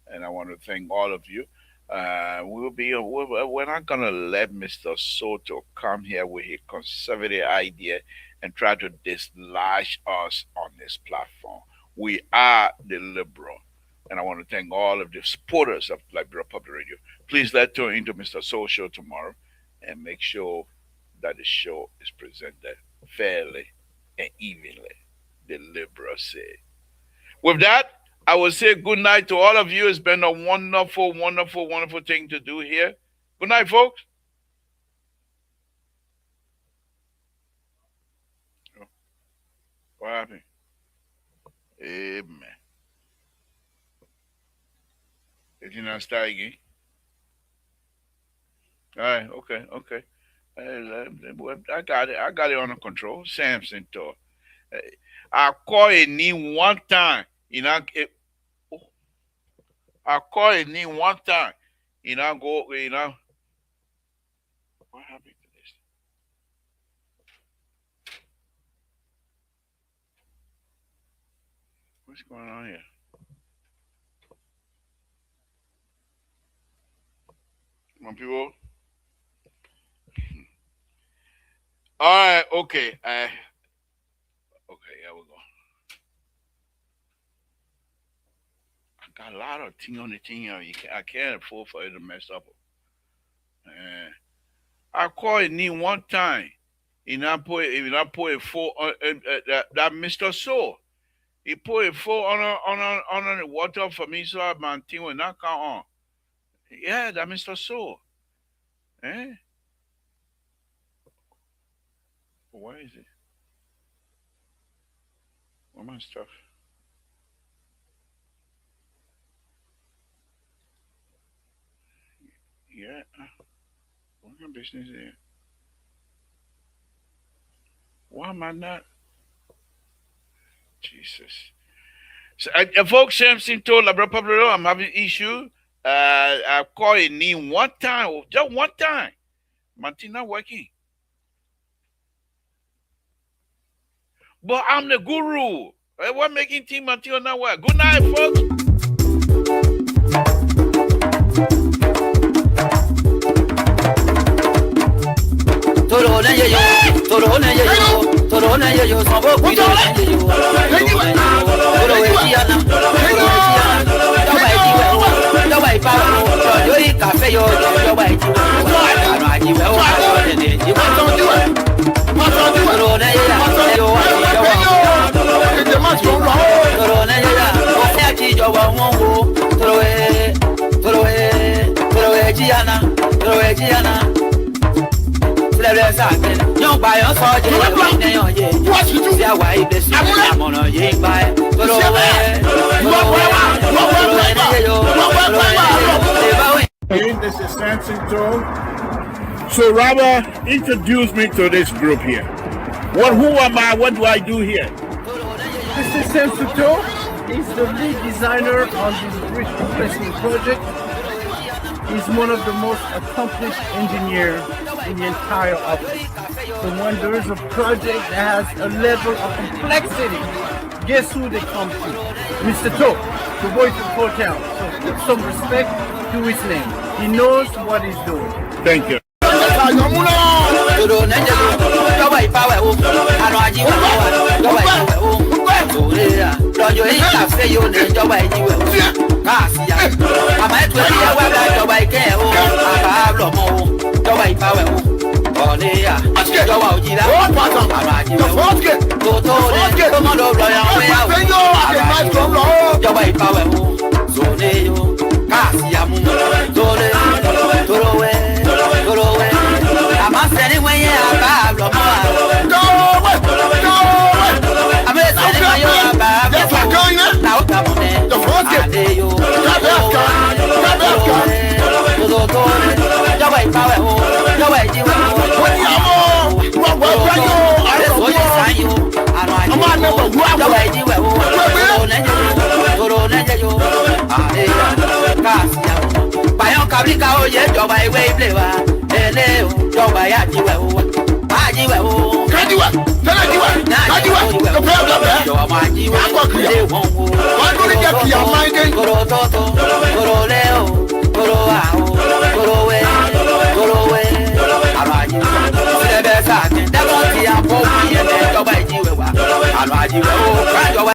And I want to thank all of you. We're not gonna let Mr. Soto come here with a conservative idea and try to dislodge us on this platform. We are the liberal, and I want to thank all of the supporters of Liberal Public Radio. Please let's tune into Mr. Soul Show tomorrow and make sure that the show is presented fairly and evenly. The liberal say. With that, I will say good night to all of you. It's been a wonderful thing to do here. Good night, folks. What happened? Amen. Did you not start again? All right, okay. I got it under control. Samson taught. I call a knee one time. I call a knee one time. What happened to this? What's going on here? My people. All right, okay. Okay, here we go. I got a lot of things on the thing here. I can't afford for it to mess up. I call it knee one time. Put a four that Mr. Soul. He put a four on the water for me, so my thing will not come on. Yeah, that Mr. Soul. Why is it? What my stuff? Yeah. What kind of business is it? Why am I not? Jesus. So, folks, Samson told La Republic, I'm having issue. I called a knee one time, just one time. My thing not working. But I'm the guru. What making team until now work? Good night, folks. This is Samson Joe. So Robert, introduce me to this group here. Who am I? What do I do here? Mr. Samson Joe is the lead designer on this bridge replacement project. He's one of the most accomplished engineers in the entire office. So when there is a project that has a level of complexity, guess who they come to? Mr. To, the voice of Hotel. So put some respect to his name. He knows what he's doing. Thank you. I